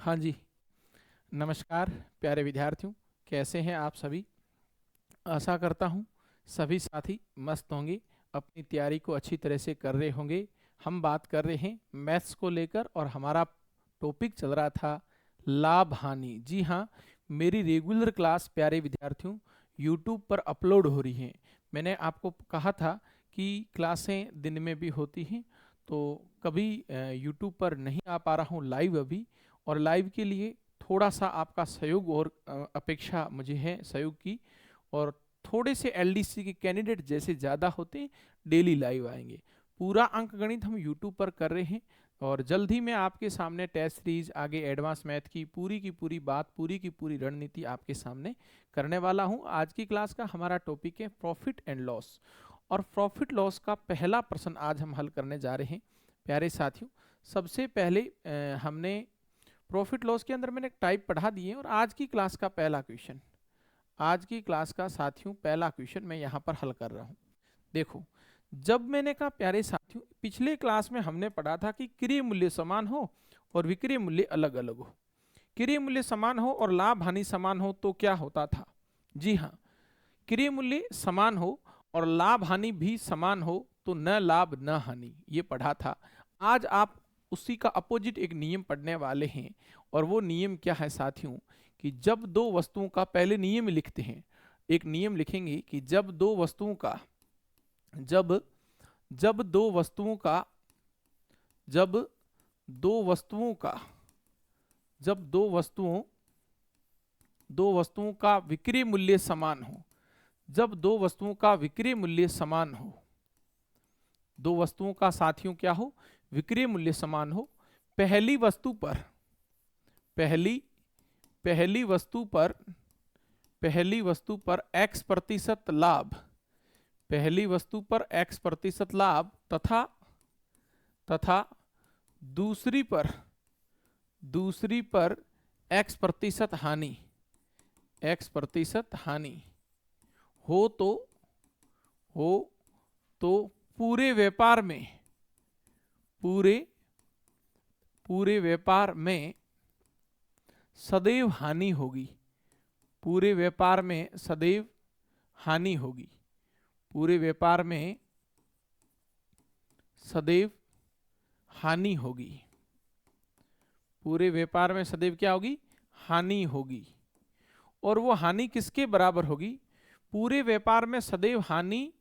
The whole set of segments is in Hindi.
हाँ जी, नमस्कार प्यारे विद्यार्थियों। कैसे हैं आप सभी? आशा करता हूँ सभी साथी मस्त होंगे, अपनी तैयारी को अच्छी तरह से कर रहे होंगे। हम बात कर रहे हैं मैथ्स को लेकर और हमारा टॉपिक चल रहा था लाभ हानि। जी हाँ, मेरी रेगुलर क्लास प्यारे विद्यार्थियों यूट्यूब पर अपलोड हो रही हैं। मैंने आपको कहा था कि क्लासें दिन में भी होती हैं, तो कभी यूट्यूब पर नहीं आ पा रहा हूँ लाइव अभी, और लाइव के लिए थोड़ा सा आपका सहयोग और अपेक्षा मुझे है सहयोग की। और थोड़े से एलडीसी के कैंडिडेट जैसे ज़्यादा होते हैं डेली लाइव आएंगे। पूरा अंक गणित हम यूट्यूब पर कर रहे हैं और जल्द ही मैं आपके सामने टेस्ट सीरीज आगे एडवांस मैथ की पूरी बात, पूरी की पूरी रणनीति आपके सामने करने वाला हूं। आज की क्लास का हमारा टॉपिक है प्रॉफिट एंड लॉस, और प्रॉफिट लॉस का पहला प्रश्न आज हम हल करने जा रहे हैं प्यारे साथियों। सबसे पहले हमने प्रॉफिट लॉस के अंदर मैंने टाइप पढ़ा दिए, और आज की क्लास का पहला क्वेश्चन, आज की क्लास का साथियों पहला क्वेश्चन मैं यहाँ पर हल कर रहा हूँ। देखो, जब मैंने कहा प्यारे साथियों, पिछले क्लास में हमने पढ़ा था कि क्रय मूल्य समान हो और विक्रय मूल्य अलग अलग हो। क्रय मूल्य समान हो और लाभ हानि समान हो तो क्या होता था? जी हाँ, क्रय मूल्य समान हो और लाभ हानि भी समान हो तो न लाभ न हानि, ये पढ़ा था। आज आप उसी का अपोजिट एक नियम पढ़ने वाले हैं, और वो नियम क्या है साथियों कि जब दो वस्तुओं का, पहले नियम लिखते हैं, एक नियम लिखेंगे कि जब दो वस्तुओं का, जब जब दो वस्तुओं का जब दो वस्तुओं का जब दो वस्तुओं का विक्रय मूल्य समान हो, जब दो वस्तुओं का विक्रय मूल्य समान हो, दो वस्तुओं का साथियों क्या हो? विक्रय मूल्य समान हो। पहली वस्तु पर पहली पहली वस्तु पर पहली वस्तु पर x% लाभ, पहली वस्तु पर x% लाभ तथा तथा दूसरी पर x% हानि, x% हानि हो हो तो पूरे व्यापार में पूरे पूरे व्यापार में सदैव हानि होगी। पूरे व्यापार में सदैव हानि होगी। पूरे व्यापार में सदैव हानि होगी। पूरे व्यापार में सदैव क्या होगी? हानि होगी। और वो हानि किसके बराबर होगी? पूरे व्यापार में सदैव हानि,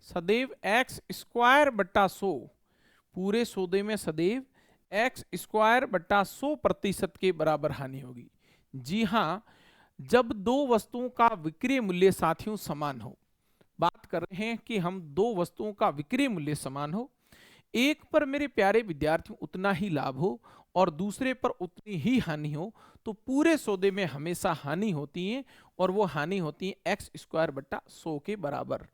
सदैव x²/100, पूरे सौदे में सदैव x²/100% के बराबर हानि होगी। जी हां, जब दो वस्तुओं का विक्रय मूल्य साथियों समान हो, बात कर रहे हैं कि हम दो वस्तुओं का विक्रय मूल्य समान हो, एक पर मेरे प्यारे विद्यार्थियों उतना ही लाभ हो और दूसरे पर उतनी ही हानि हो, तो पूरे सौदे में हमेशा हानि होती है, और वो हानि होती है x²/100 के बराबर।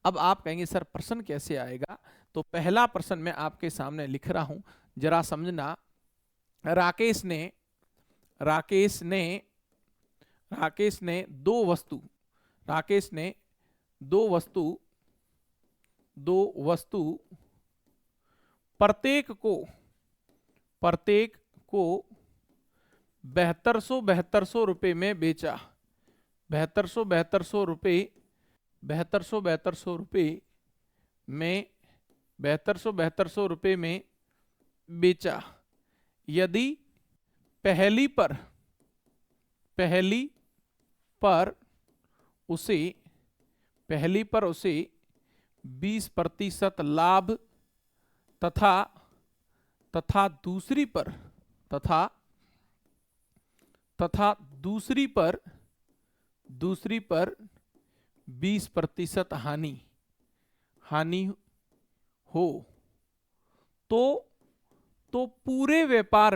अब आप कहेंगे सर प्रश्न कैसे आएगा? तो पहला प्रश्न मैं आपके सामने लिख रहा हूं, जरा समझना। राकेश ने राकेश ने राकेश ने दो वस्तु राकेश ने दो वस्तु दो वस्तु प्रत्येक को 7200 रुपए में बेचा। 7200 रुपए 7200 रुपए में 7200 रुपए में बेचा। यदि पहली पर पहली पर उसे 20% लाभ तथा तथा दूसरी पर तथा तथा दूसरी पर 20% हानि हो, तो पूरे व्यापार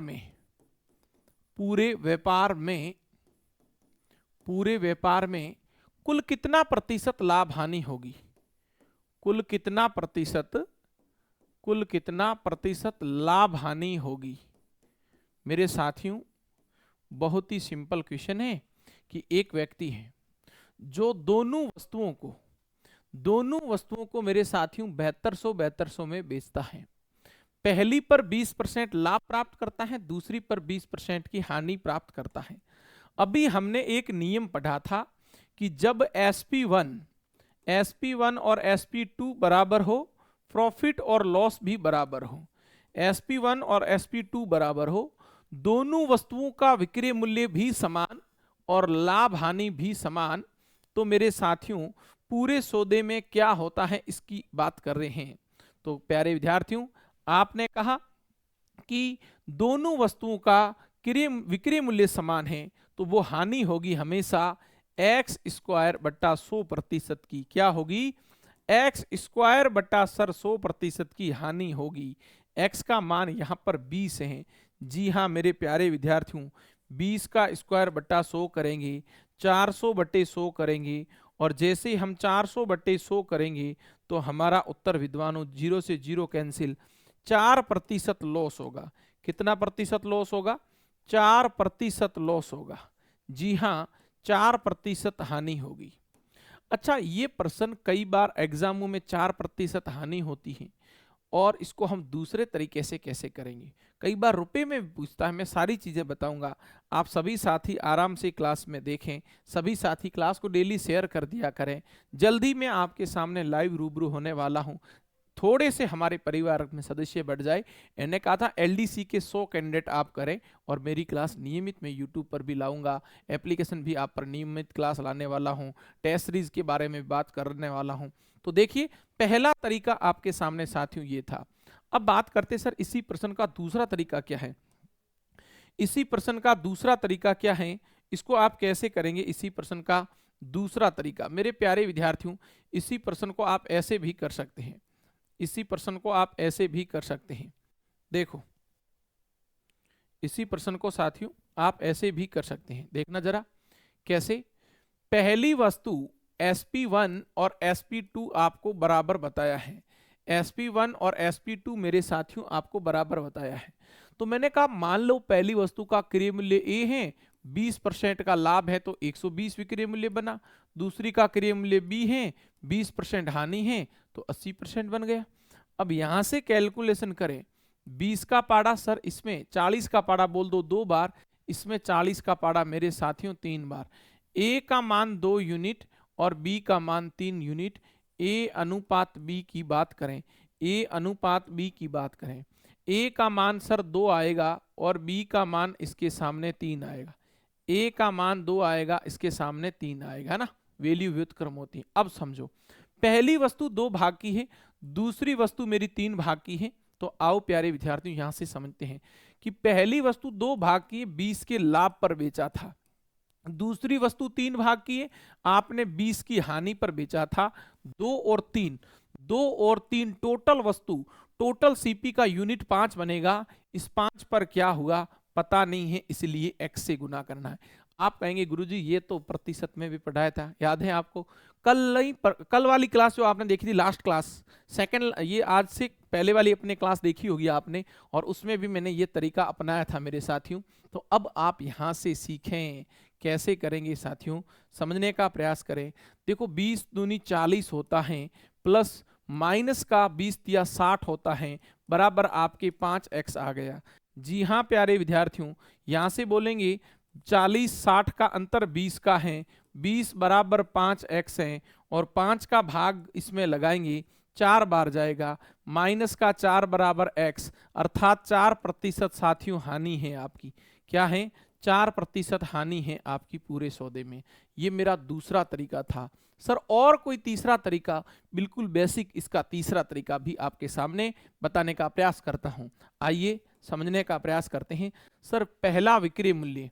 में कुल कितना प्रतिशत लाभ हानि होगी? कुल कितना प्रतिशत लाभ हानि होगी? मेरे साथियों, बहुत ही सिंपल क्वेश्चन है कि एक व्यक्ति है जो दोनों वस्तुओं को मेरे साथियों 7200 में बेचता है। पहली पर 20% लाभ प्राप्त करता है, दूसरी पर 20% की हानि प्राप्त करता है। अभी हमने एक नियम पढ़ा था कि जब SP1 और SP2 बराबर हो, प्रॉफिट और लॉस भी बराबर हो, SP1 और SP2 बराबर हो, दोनों वस्तुओं का विक्रय मूल्य भी समान और लाभ हानि भी समान, तो मेरे साथियों पूरे सौदे में क्या होता है इसकी बात कर रहे हैं। तो प्यारे विद्यार्थियों, आपने कहा कि दोनों वस्तुओं का विक्रय मूल्य समान है, तो वो हानि होगी हमेशा एक्स स्क्वायर बट्टा 100% की। क्या होगी? एक्स स्क्वायर बट्टा 100% की हानि होगी। एक्स का मान यहां पर 20 है। जी हाँ मेरे प्यारे विद्यार्थियों, 20 का स्क्वायर बट्टा 100 करेंगे, 400 बट्टे 100 करेंगे, और जैसे ही हम 400 बट्टे 100 करेंगे तो हमारा उत्तर विद्वानों 0 से 0 कैंसिल, 4% लॉस होगा। कितना प्रतिशत लॉस होगा? 4% लॉस होगा। जी हाँ, 4% हानि होगी। अच्छा, ये प्रश्न कई बार एग्जामों में 4% हानि होती है, और इसको हम दूसरे तरीके से कैसे करेंगे, कई बार रुपए में भी पूछता है। मैं सारी चीजें बताऊंगा, आप सभी साथी आराम से क्लास में देखें, सभी साथी क्लास को डेली शेयर कर दिया करें। जल्दी मैं आपके सामने लाइव रूबरू होने वाला हूं, थोड़े से हमारे परिवार में सदस्य बढ़ जाए। मैंने कहा था LDC के 100 कैंडिडेट आप करें, और मेरी क्लास नियमित मैं यूट्यूब पर भी लाऊंगा, एप्लीकेशन भी आप पर नियमित क्लास लाने वाला हूं, टेस्ट सीरीज के बारे में बात करने वाला हूं। तो देखिए, पहला तरीका आपके सामने साथियों ये था। अब बात करते सर इसी प्रश्न का दूसरा तरीका क्या है। इसी प्रश्न का दूसरा तरीका क्या है, इसको आप कैसे करेंगे? इसी प्रश्न का दूसरा तरीका मेरे प्यारे विद्यार्थियों, इसी प्रश्न को आप ऐसे भी कर सकते हैं, इसी प्रश्न को आप ऐसे भी कर सकते हैं। देखो, इसी प्रश्न को साथियों आप ऐसे भी कर सकते हैं, देखना जरा कैसे। पहली वस्तु SP1 और SP2 आपको बराबर बताया है, SP1 और SP2 मेरे साथियों आपको बराबर बताया है। तो मैंने कहा मान लो पहली वस्तु का क्रय मूल्य A है, 20% का लाभ है तो 120 विक्रय मूल्य बना। दूसरी का क्रय मूल्य B है, 20% हानि है तो 80% बन गया। अब यहां से कैलकुलेशन करें, 20 का पाड़ा सर इसमें 40 का पाड़ा बोल दो 2 बार, इसमें 40 का पाड़ा मेरे साथियों 3 बार। A का मान 2 यूनिट और B का मान 3 यूनिट। A अनुपात B की बात करें, A अनुपात B की बात करें, A का मान सर 2 आएगा और B का मान इसके सामने 3 आएगा। A का मान 2 आएगा, इसके सामने 3 आएगा ना, वैल्यू व्युत्क्रम होती है। अब समझो, पहली वस्तु 2 भाग की है, दूसरी वस्तु मेरी 3 भाग की है। तो आओ प्यारे विद्यार्थियों यहां से समझते हैं कि पहली वस्तु 2 भाग की 20 के लाभ पर बेचा था, दूसरी वस्तु 3 भाग की है, आपने 20 की हानि पर बेचा था। 2 और 3 टोटल वस्तु, टोटल CP का यूनिट 5 बनेगा। इस 5 पर क्या हुआ पता नहीं है, इसलिए x से गुना करना है। आप कहेंगे गुरुजी ये तो प्रतिशत में भी पढ़ाया था, याद है आपको? कल वाली क्लास जो आपने देखी थी, लास्ट क्लास सेकंड, ये आज से पहले वाली अपने क्लास देखी होगी आपने, और उसमें भी मैंने ये तरीका अपनाया था मेरे साथियों। तो अब आप यहां से सीखें कैसे करेंगे साथियों, समझने का प्रयास करें। देखो 20 दूनी 40 होता है, प्लस माइनस का 20 या 60 होता है, बराबर आपके 5x आ गया। जी हाँ प्यारे विद्यार्थियों, यहां से बोलेंगे 40-60 का अंतर 20 का है, 20 बराबर 5x है, और 5 का भाग इसमें लगाएंगे, 4 बार जाएगा, माइनस का 4 बराबर x, अर्थात 4% साथियों हानि है आपकी। क्या है? 4% हानि है आपकी पूरे सौदे में। ये मेरा दूसरा तरीका था। सर और कोई तीसरा तरीका? बिल्कुल बेसिक इसका तीसरा तरीका भी आपके सामने बताने का प्रयास करता हूं, आइए समझने का प्रयास करते हैं। सर पहला विक्रय मूल्य,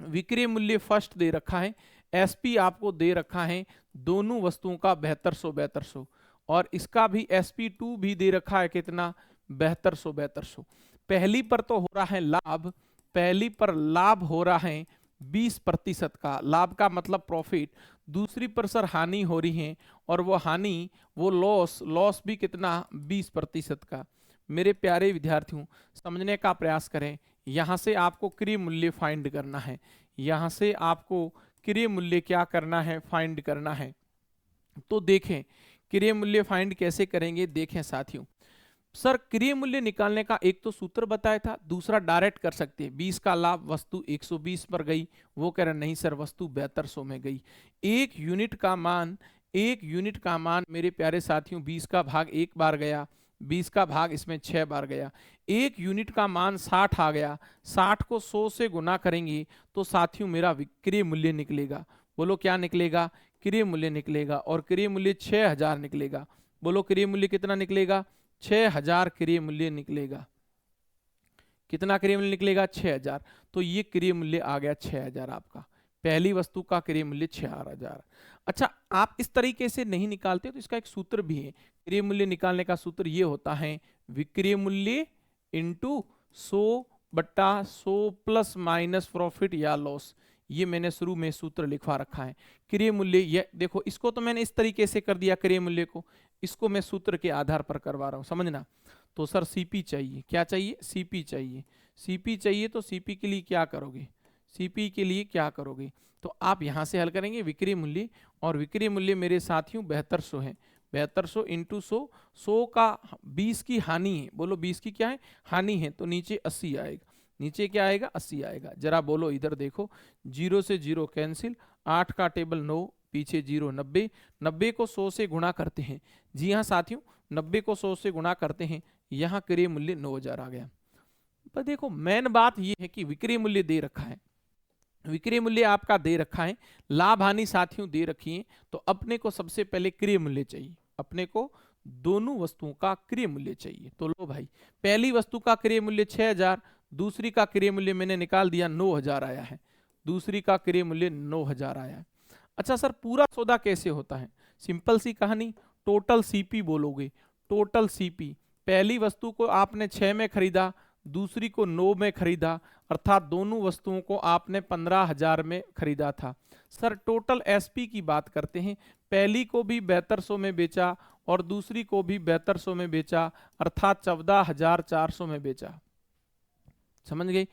विक्रय मूल्य फर्स्ट दे रखा है, SP आपको दे रखा है दोनों वस्तुओं का 7200, और इसका भी SP2 भी दे रखा है कितना? 7200। पहली पर तो हो रहा है लाभ, पहली पर लाभ हो रहा है 20% का, लाभ का मतलब प्रॉफिट। दूसरी पर सर हानि हो रही है, और वो हानि, वो लॉस भी कितना? 20% का। मेरे प्यारे विद्यार्थियों समझने का प्रयास करें, यहां से आपको क्रय मूल्य फाइंड करना है, यहां से आपको क्रय मूल्य क्या करना है? फाइंड करना है। तो देखें क्रय मूल्य फाइंड कैसे करेंगे, देखें साथियों। सर क्रय मूल्य निकालने का एक तो सूत्र बताया था, दूसरा डायरेक्ट कर सकते हैं। 20 का लाभ वस्तु 120 पर गई, वो कह रहे नहीं सर वस्तु 7200 में गई। एक यूनिट का मान मेरे प्यारे साथियों 20 का भाग एक बार गया, 20 का भाग इसमें 6 बार गया। एक यूनिट का मान 60 आ गया, 60 को 100 से गुना करेंगे तो साथियों मेरा विक्रय मूल्य निकलेगा। बोलो क्या निकलेगा? क्रय मूल्य निकलेगा, और क्रय मूल्य 6000 निकलेगा। बोलो क्रय मूल्य कितना निकलेगा? 6000 क्रय मूल्य निकलेगा। कितना क्रय मूल्य निकलेगा? 6000। तो ये क्रय मूल्य आ गया 6000 आपका, पहली वस्तु का क्रय मूल्य 6000। अच्छा, आप इस तरीके से नहीं निकालते तो इसका एक सूत्र भी है। क्रय मूल्य निकालने का सूत्र ये होता है विक्रय मूल्य इंटू 100/100 प्लस माइनस प्रॉफिट या लॉस। ये मैंने शुरू में सूत्र लिखवा रखा है। क्रय मूल्य, ये देखो इसको तो मैंने इस तरीके से कर दिया क्रय मूल्य को, इसको मैं सूत्र के आधार पर करवा रहा हूं, समझना। तो सर सीपी चाहिए, क्या चाहिए? सीपी चाहिए। सीपी चाहिए तो सीपी के लिए क्या करोगे? सीपी के लिए क्या करोगे? तो आप यहां से हल करेंगे विक्रय मूल्य, और विक्रय मूल्य मेरे साथियों 7200 है। 7200 इंटू 100, 100 का 20 की हानि है। बोलो 20 की क्या है? हानि है। तो नीचे 80 आएगा। नीचे क्या आएगा? 80 आएगा। जरा बोलो इधर देखो, 0 से 0 कैंसिल, 8 का टेबल 9, पीछे 0, 90। 90 को 100 से गुणा करते हैं। जी हाँ साथियों, 90 को 100 से गुणा करते हैं, यहाँ क्रय मूल्य 9000 आ गया। पर देखो मेन बात यह है कि विक्रय मूल्य दे रखा है, विक्रय मूल्य आपका दे रखा है, लाभ हानि साथियों दे रखी है, तो अपने को सबसे पहले क्रय मूल्य चाहिए। अपने को दोनों वस्तुओं का क्रय मूल्य चाहिए। तो लो भाई, पहली वस्तु का क्रय मूल्य 6000, दूसरी का क्रय मूल्य मैंने निकाल दिया 9000 आया है। दूसरी का क्रय मूल्य 9000 आया है। अच्छा सर पूरा सौदा कैसे होता है? सिंपल सी कहानी, टोटल सीपी बोलोगे। टोटल सीपी, पहली वस्तु को आपने 6 में खरीदा, दूसरी को 9 में खरीदा, अर्थात दोनों वस्तुओं को आपने 15000 में खरीदा था। सर टोटल एसपी की बात करते हैं, पहली को भी 7200 में बेचा और दूसरी को भी 7200 में बेचा, अर्थात 14400 में बेचा। समझ गए?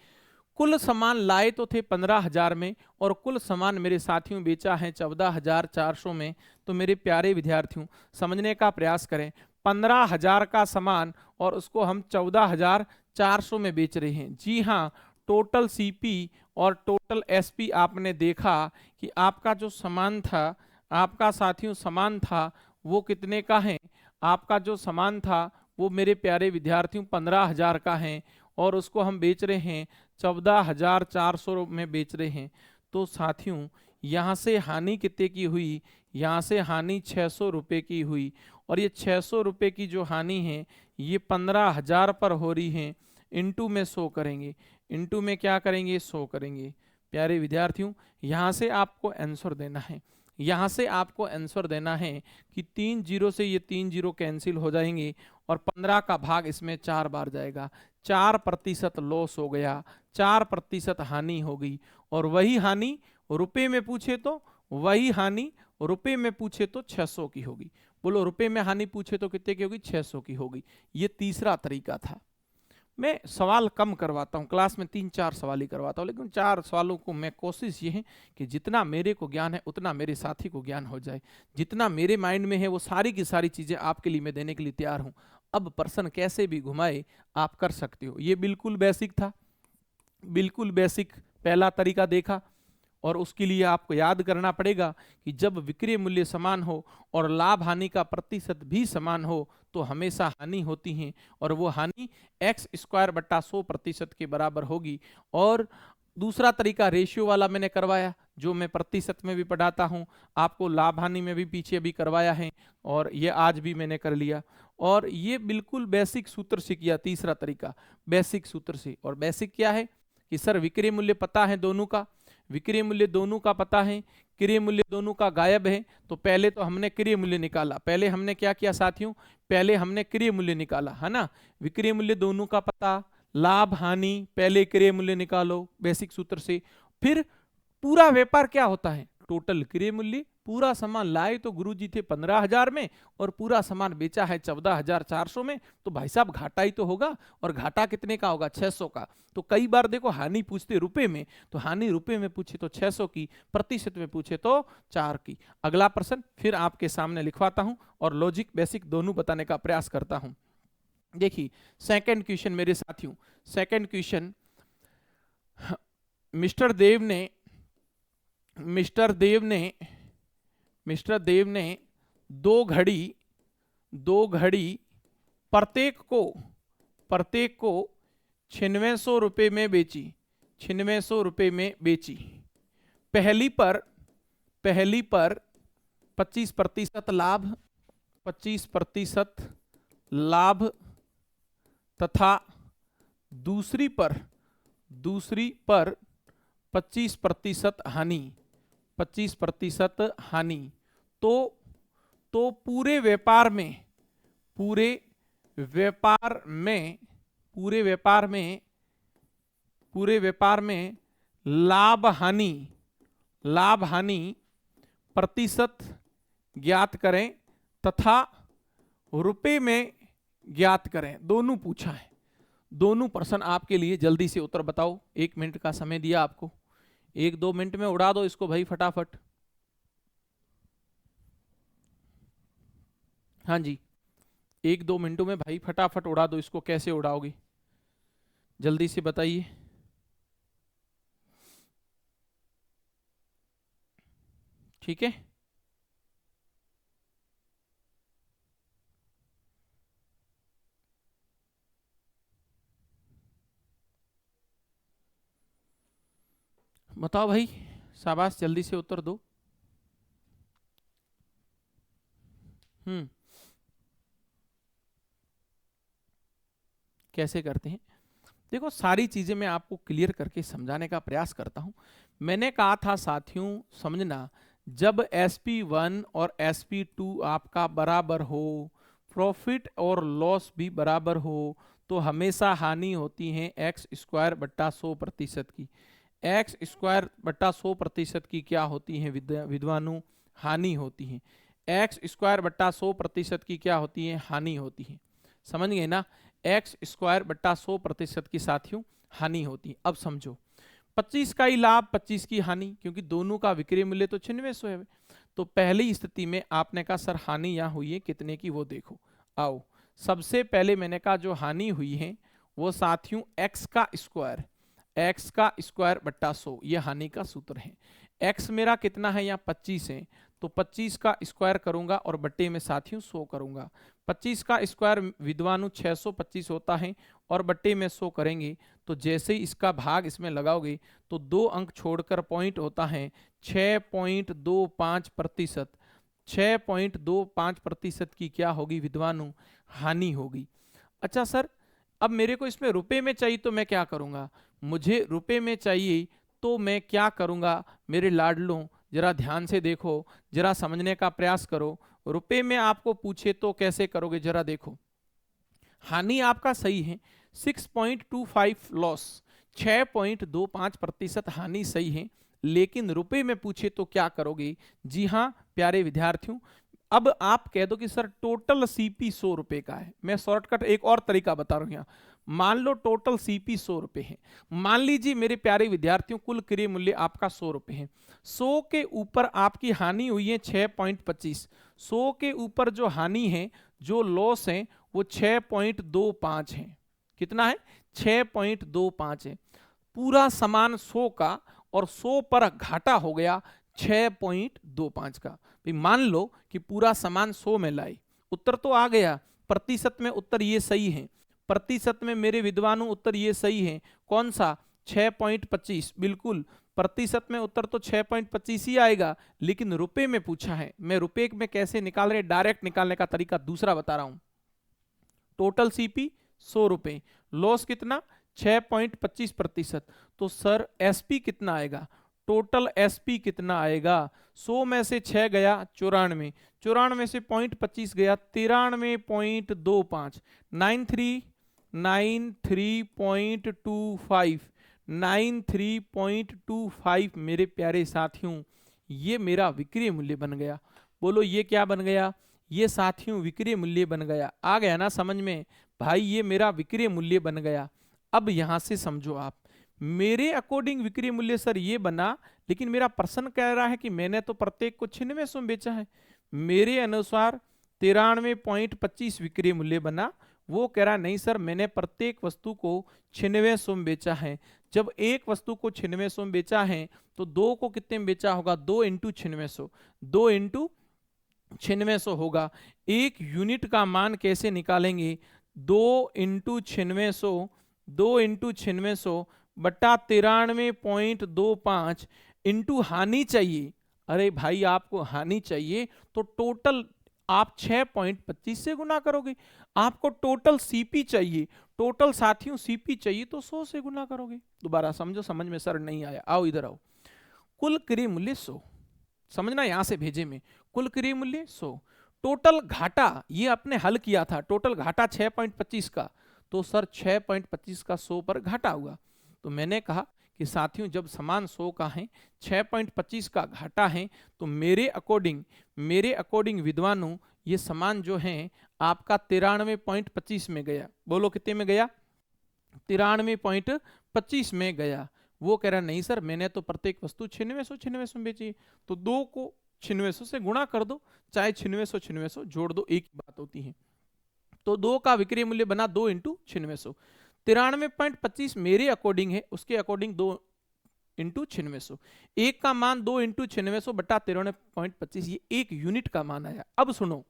कुल सामान लाए तो थे 15000 में, और कुल सामान मेरे साथियों बेचा है 14400 में। तो मेरे प्यारे विद्यार्थियों समझने का प्रयास करें, 15000 का सामान और उसको हम 14400 में बेच रहे हैं। जी हाँ, टोटल सीपी और टोटल एसपी आपने देखा कि आपका जो सामान था, आपका साथियों सामान था वो कितने का है? आपका जो सामान था वो मेरे प्यारे विद्यार्थियों 15000 का है, और उसको हम बेच रहे हैं 14400 में बेच रहे हैं। तो साथियों यहाँ से हानि कितने की हुई? यहाँ से हानि 600 रुपये की हुई, और ये 600 रुपये की जो हानि है ये 15000 पर हो रही है। इंटू में 100 करेंगे, इंटू में क्या करेंगे? 100 करेंगे। प्यारे विद्यार्थियों यहाँ से आपको आंसर देना है, यहाँ से आपको आंसर देना है कि 3 जीरो से ये 3 जीरो कैंसिल हो जाएंगे, और 15 का भाग इसमें 4 बार जाएगा। 4% लॉस हो गया, 4% हानि हो गई। और वही हानि रुपए में पूछे तो, वही हानि रुपए में पूछे तो 600 की होगी। बोलो रुपए में हानि पूछे तो कितने की होगी? 600 की होगी। ये तीसरा तरीका था। मैं सवाल कम करवाता हूँ, क्लास में 3-4 सवाल ही करवाता हूँ, लेकिन 4 सवालों को मैं कोशिश ये है कि जितना मेरे को ज्ञान है उतना मेरे साथी को ज्ञान हो जाए। जितना मेरे माइंड में है वो सारी की सारी चीज़ें आपके लिए मैं देने के लिए तैयार हूँ। अब पर्सन कैसे भी घुमाए आप कर सकते हो। ये बिल्कुल बेसिक था, बिल्कुल बेसिक पहला तरीका देखा, और उसके लिए आपको याद करना पड़ेगा कि जब विक्रय मूल्य समान हो और लाभ हानि का प्रतिशत भी समान हो तो हमेशा हानि होती है, और वो हानि x²/100% के बराबर होगी। और दूसरा तरीका रेशियो वाला मैंने करवाया, जो मैं प्रतिशत में भी पढ़ाता हूँ, आपको लाभ हानि में भी पीछे भी करवाया है, और ये आज भी मैंने कर लिया। और ये बिल्कुल बेसिक सूत्र से किया, तीसरा तरीका बेसिक सूत्र से। और बेसिक क्या है कि सर विक्रय मूल्य पता है दोनों का, विक्रय मूल्य दोनों का पता है, क्रय मूल्य दोनों का गायब है। तो पहले तो हमने क्रय मूल्य निकाला, पहले हमने क्या किया साथियों? पहले हमने क्रय मूल्य निकाला, है ना। विक्रय मूल्य दोनों का पता, लाभ हानि, पहले क्रय मूल्य निकालो बेसिक सूत्र से। फिर पूरा व्यापार क्या होता है? टोटल क्रय मूल्य। पूरा सामान लाए तो गुरुजी थे 15000 में, और पूरा सामान बेचा है 14400 में, तो भाई साहब घाटा ही तो होगा। और घाटा कितने का होगा? 600 का। तो कई बार देखो हानि पूछते रुपए में, तो हानि रुपए में पूछे तो 600 की, प्रतिशत में पूछे तो 4 की। अगला प्रश्न फिर आपके सामने लिखवाता हूं और लॉजिक बेसिक दोनों बताने का प्रयास करता हूं। देखिए सेकंड क्वेश्चन मेरे साथियों, सेकंड क्वेश्चन, मिस्टर देव ने मिस्टर देव ने मिस्टर देव ने दो घड़ी प्रत्येक को 9600 रुपये में बेची, 9600 रुपये में बेची। पहली पर 25% लाभ, 25% लाभ तथा दूसरी पर 25% हानि, 25% हानि। तो पूरे व्यापार में लाभ हानि प्रतिशत ज्ञात करें तथा रुपए में ज्ञात करें। दोनों पूछा है, दोनों प्रश्न आपके लिए, जल्दी से उत्तर बताओ। 1 मिनट का समय दिया आपको, 1-2 मिनट में उड़ा दो इसको भाई फटाफट। हाँ जी, 1-2 मिनटों में भाई फटाफट उड़ा दो इसको। कैसे उड़ाओगे जल्दी से बताइए। ठीक है, बताओ भाई, शाबाश, जल्दी से उत्तर दो। कैसे करते हैं, देखो सारी चीजें मैं आपको क्लियर करके समझाने का प्रयास करता हूं। मैंने कहा था साथियों, समझना, जब SP1 और SP2 आपका बराबर हो, प्रॉफिट और लॉस भी बराबर हो, तो हमेशा हानि होती है x² बट्टा 100% की। x² बट्टा 100% की क्या होती है विद्वानों? हानि होती है। x² बट्टा 100% की क्या होती है? हानि होती है। समझ गए ना? x² बट्टा 100% की साथियों हानि होती है। अब समझो, 25 का ही लाभ 25 की हानि, क्योंकि दोनों का विक्रय मूल्य तो 9600 है। तो पहली स्थिति में आपने कहा सर हानि यहाँ हुई है कितने की, वो देखो। आओ, सबसे पहले मैंने कहा जो हानि हुई है वो साथियों x का स्क्वायर बट्टा 100, ये हानि का सूत्र है। x मेरा कितना है यहाँ? 25 है, तो 25 का स्क्वायर करूंगा और बट्टे में साथियों 100 करूंगा। 25 का स्क्वायर विद्वानों 625 होता है और बट्टे में 100 करेंगे, तो जैसे ही इसका भाग इसमें लगाओगे तो 2 अंक छोड़कर पॉइंट होता है 6.25%। 6.25% की क्या होगी विद्वानों? हानि होगी। अच्छा सर, अब मेरे को इसमें रुपए में चाहिए तो मैं क्या करूंगा? मुझे रुपए में चाहिए तो मैं क्या करूंगा मेरे लाडलों? जरा ध्यान से देखो, जरा समझने का प्रयास करो। रुपए में आपको पूछे तो कैसे करोगे, जरा देखो। हानि आपका सही है 6.25 लॉस, 6.25% हानि सही है, लेकिन रुपए में पूछे तो क्या करोगे? जी हां प्यारे विद्यार्थियों, अब आप कह दो कि सर टोटल सीपी 100 रुपए का है। मैं शॉर्टकट एक और तरीका बता रहा हूं यहाँ। मान लो टोटल सीपी 100 रुपए है। मान लीजिए मेरे प्यारे विद्यार्थियों कुल क्रय मूल्य आपका 100 रुपए है। 100 के ऊपर आपकी हानि हुई है 6.25। 100 के ऊपर जो हानि है, जो लॉस है, वो 6.25 है। कितना है? 6.25 है। पूरा सामान 100 का और 100 पर घाटा हो गया 6.25 का। मान लो कि पूरा सामान 100 में लाई, उत्तर तो आ गया। प्रतिशत में उत्तर ये सही है, प्रतिशत में मेरे विद्वानों उत्तर ये सही है। कौन सा? 6.25, बिल्कुल प्रतिशत में उत्तर तो 6.25 ही आएगा, लेकिन रुपए में पूछा है। मैं रुपए में कैसे निकाल रहे, डायरेक्ट निकालने का तरीका दूसरा बता रहा हूं। टोटल सीपी 100 रुपए, लॉस कितना? 6.25%। तो सर एसपी कितना आएगा? टोटल एसपी कितना आएगा? 100 में से 6 गया 94, 94 से 0.25 गया 93.25, 93.25 मेरे प्यारे साथियों, ये मेरा विक्रय मूल्य बन गया। बोलो ये क्या बन गया? ये साथियों विक्रय मूल्य बन गया। आ गया ना समझ में भाई? ये मेरा विक्रय मूल्य बन गया। अब यहां से समझो आप, मेरे अकॉर्डिंग विक्रय मूल्य सर ये बना, लेकिन मेरा प्रश्न कह रहा है कि मैंने तो प्रत्येक को 9600 में बेचा है। मेरे अनुसार 93.25 विक्रय मूल्य बना वो कह रहा नहीं सर मैंने प्रत्येक वस्तु को 9600 में बेचा है। जब एक वस्तु को 9600 में बेचा है तो दो को कितने में बेचा होगा, 2 इंटू 9600, 2 इंटू 9600 होगा। एक यूनिट का मान कैसे निकालेंगे, 2 इंटू 9600, 2 इंटू 9600 बटा 93.25 इंटू हानि चाहिए। अरे भाई आपको हानि चाहिए तो टोटल आप 6.25 से गुना करोगे। आपको टोटल सीपी चाहिए, टोटल साथियों सीपी चाहिए तो 100 से गुना करोगे। दोबारा समझो, समझ में सर नहीं आया, आओ इधर आओ। कुल क्रय मूल्य 100, समझना यहां से भेजे में, कुल क्रय मूल्य 100, टोटल घाटा ये आपने हल किया था, टोटल घाटा 6.25 का, तो सर 6.25 का 100 पर घाटा हुआ। तो मैंने कहा कि साथियों जब समान 100 का है, 6.25 का घाटा है, तो मेरे अकॉर्डिंग विद्वानों ये समान जो है आपका 93.25 में गया। बोलो कितने में गया, 93.25 में गया। वो कह रहा नहीं सर मैंने तो प्रत्येक वस्तु 9600 में बेची, तो 2 को 9600 से गुणा कर दो, चाहे 9600 जोड़ दो, एक ही बात होती है। तो 2 का विक्रय मूल्य बना 2 इंटू 9600, 93.25 मेरे अकॉर्डिंग है, उसके अकॉर्डिंग 2 इंटू 9600, एक का मान 2 इंटू 9600 बटा 93.25, ये एक यूनिट का मान आया। अब सुनो,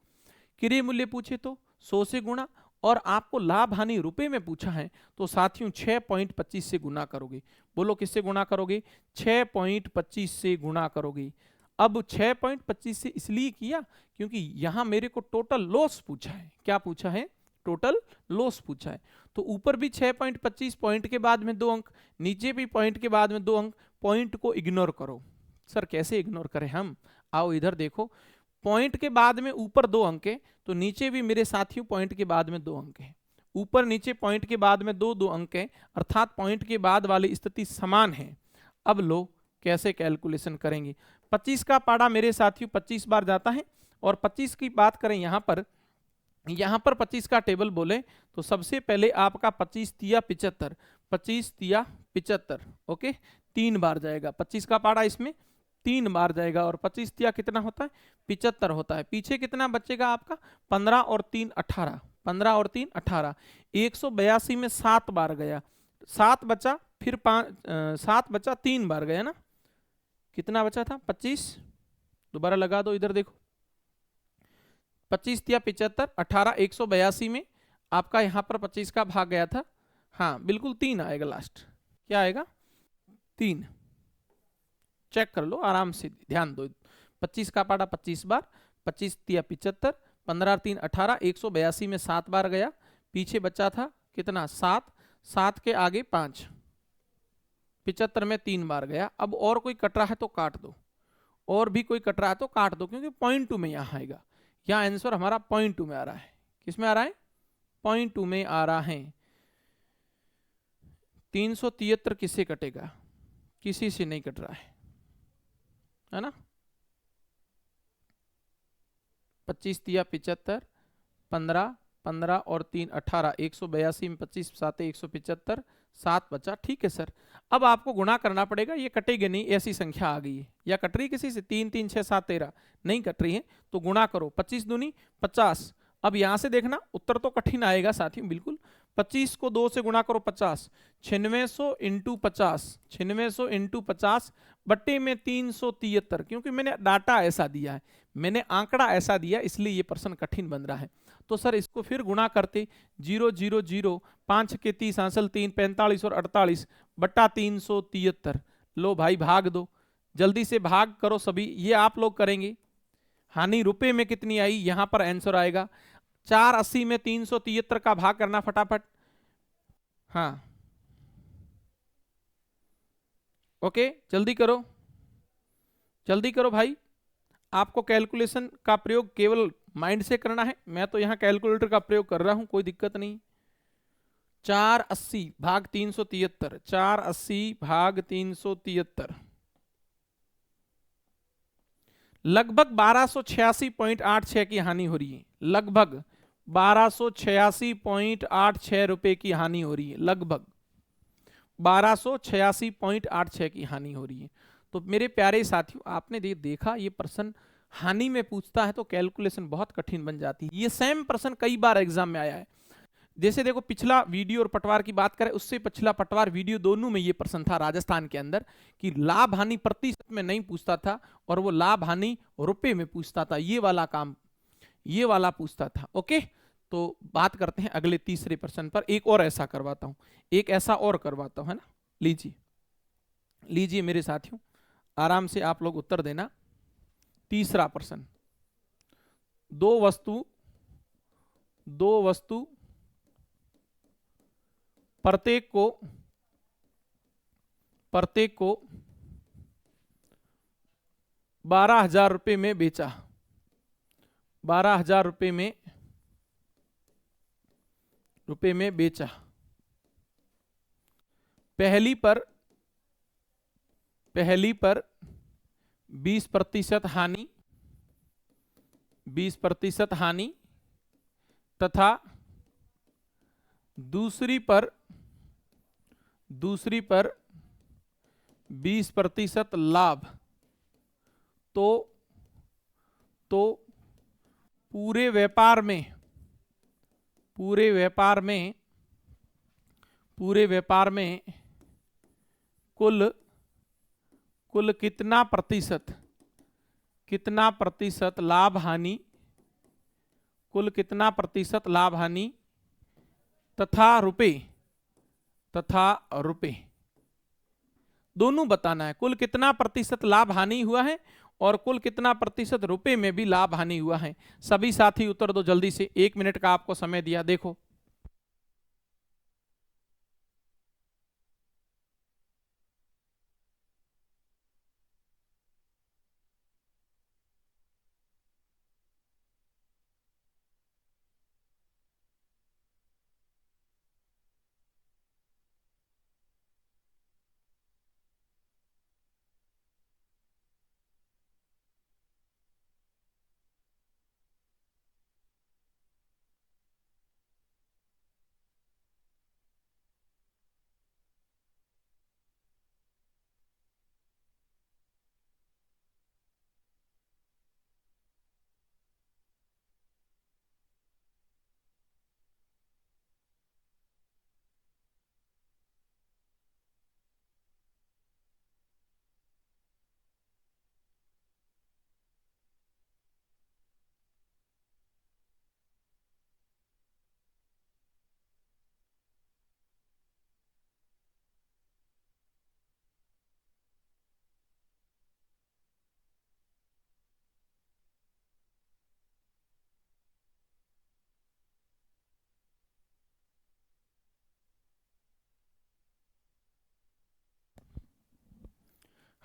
क्रय मूल्य पूछे तो 100 से गुणा, और आपको लाभ हानि रुपए में पूछा है तो साथियों 6.25 से गुना करोगे। बोलो किससे गुणा करोगे, 6.25 से गुणा करोगे। अब 6.25 से इसलिए किया क्योंकि यहां मेरे को टोटल लॉस पूछा है। क्या पूछा है, टोटल लॉस पूछा है। तो ऊपर भी 6.25, पॉइंट के बाद में 2 अंक, नीचे भी पॉइंट के बाद में 2 अंक, पॉइंट को इग्नोर करो। सर कैसे इग्नोर करें हम, आओ इधर देखो, पॉइंट के बाद में ऊपर 2 अंक है तो नीचे भी मेरे साथियों पॉइंट के बाद में 2 अंक है, ऊपर नीचे पॉइंट के बाद में 2 अंक है, अर्थात पॉइंट के बाद वाली स्थिति समान है। अब लो कैसे कैलकुलेशन करेंगे, 25 का पाड़ा मेरे साथियों 25 बार जाता है, और 25 की बात करें यहां पर 25 का टेबल बोले तो सबसे पहले आपका 25 तिया 75, 25 तिया 75, ओके 3 बार जाएगा 25 का पाड़ा, इसमें 3 बार जाएगा, और 25 तिया कितना होता है, 75 होता है। पीछे कितना बचेगा आपका, 15 और 3 18, 15 और 3 18, 182 में 7 बार गया, 7 बचा, फिर 7 बचा, 3 बार गया ना, कितना बचा था 25, दोबारा लगा दो इधर देखो, 25 तिया 75, 18, 182 में आपका यहां पर 25 का भाग गया था, हाँ बिल्कुल 3 आएगा लास्ट, क्या आएगा 3, चेक कर लो आराम से, ध्यान दो। 25 का पाड़ा 25 बार, 25 तिया 75, 15 3 18, 182 में 7 बार गया, पीछे बचा था कितना 7, 7 के आगे 5, 75 में 3 बार गया। अब और कोई कट रहा है तो काट दो, और भी कोई कट रहा है तो काट दो, क्योंकि पॉइंट 2 में यहाँ आएगा, यहाँ आंसर हमारा पॉइंट 2 में आ रहा है। किस में आ रहा है, पॉइंट 2 में आ रहा है। 373 किससे कटेगा, किसी से नहीं कट रहा है ना, 25 तिया 75, 15, 15 और 3 18, 182 में 25 7 175, 7 बचा, ठीक है सर। अब आपको गुणा करना पड़ेगा, ये कटेगी नहीं, ऐसी संख्या आ गई है, या कट रही किसी से 3 3 6 7 13 नहीं कट रही है, तो गुणा करो, 25 दूनी 50। अब यहां से देखना उत्तर तो कठिन आएगा साथियों बिल्कुल, 25 को 2 से गुणा करो 50, 9600 इंटू 50, 9600 इंटू 50 बट्टे में 373, क्योंकि मैंने डाटा ऐसा दिया है, मैंने आंकड़ा ऐसा दिया, इसलिए ये प्रश्न कठिन बन रहा है। तो सर इसको फिर गुणा करते, 0 0 0, 5 के 30 हासिल 3, 45 और 48 बट्टा 373। लो भाई भाग दो, जल्दी से भाग करो सभी, ये आप लोग करेंगे। हानि रुपए में कितनी आई, यहां पर आंसर आएगा 480 में 373 का भाग करना फटाफट, हाँ ओके जल्दी करो, जल्दी करो भाई। आपको कैलकुलेशन का प्रयोग केवल माइंड से करना है, मैं तो यहां कैलकुलेटर का प्रयोग कर रहा हूं, कोई दिक्कत नहीं। 480 भाग 373, 480 भाग 373 लगभग 1286.86 की हानि हो रही है, लगभग 1286.86 रुपए की हानि हो रही है, लगभग 1286.86 की हानि हो रही है। तो मेरे प्यारे साथियों आपने देखा ये प्रश्न हानि में पूछता है तो कैलकुलेशन बहुत कठिन बन जाती है। ये सेम प्रश्न कई बार एग्जाम में आया है, जैसे देखो पिछला वीडियो और पटवार की बात करें, उससे पिछला पटवार वीडियो दोनों में ये प्रश्न था राजस्थान के अंदर कि लाभ हानि प्रतिशत में नहीं पूछता था और वो लाभ हानि रुपए में पूछता था, ये वाला काम, ये वाला पूछता था। ओके, तो बात करते हैं अगले तीसरे प्रश्न पर। एक और ऐसा करवाता हूं, एक ऐसा और करवाता हूं, है ना। लीजिए लीजिए मेरे साथियों, आराम से आप लोग उत्तर देना। तीसरा प्रश्न, दो वस्तु प्रत्येक को 12,000 रुपए में बेचा, 12,000 रुपए में बेचा। पहली पर 20% हानि, 20% हानि तथा दूसरी पर 20% लाभ, तो पूरे व्यापार में कुल कितना प्रतिशत लाभ हानि, कुल कितना प्रतिशत लाभ हानि तथा रुपए दोनों बताना है। कुल कितना प्रतिशत लाभ हानि हुआ है और कुल कितना प्रतिशत रुपए में भी लाभ हानि हुआ है। सभी साथी उत्तर दो जल्दी से, 1 मिनट का आपको समय दिया। देखो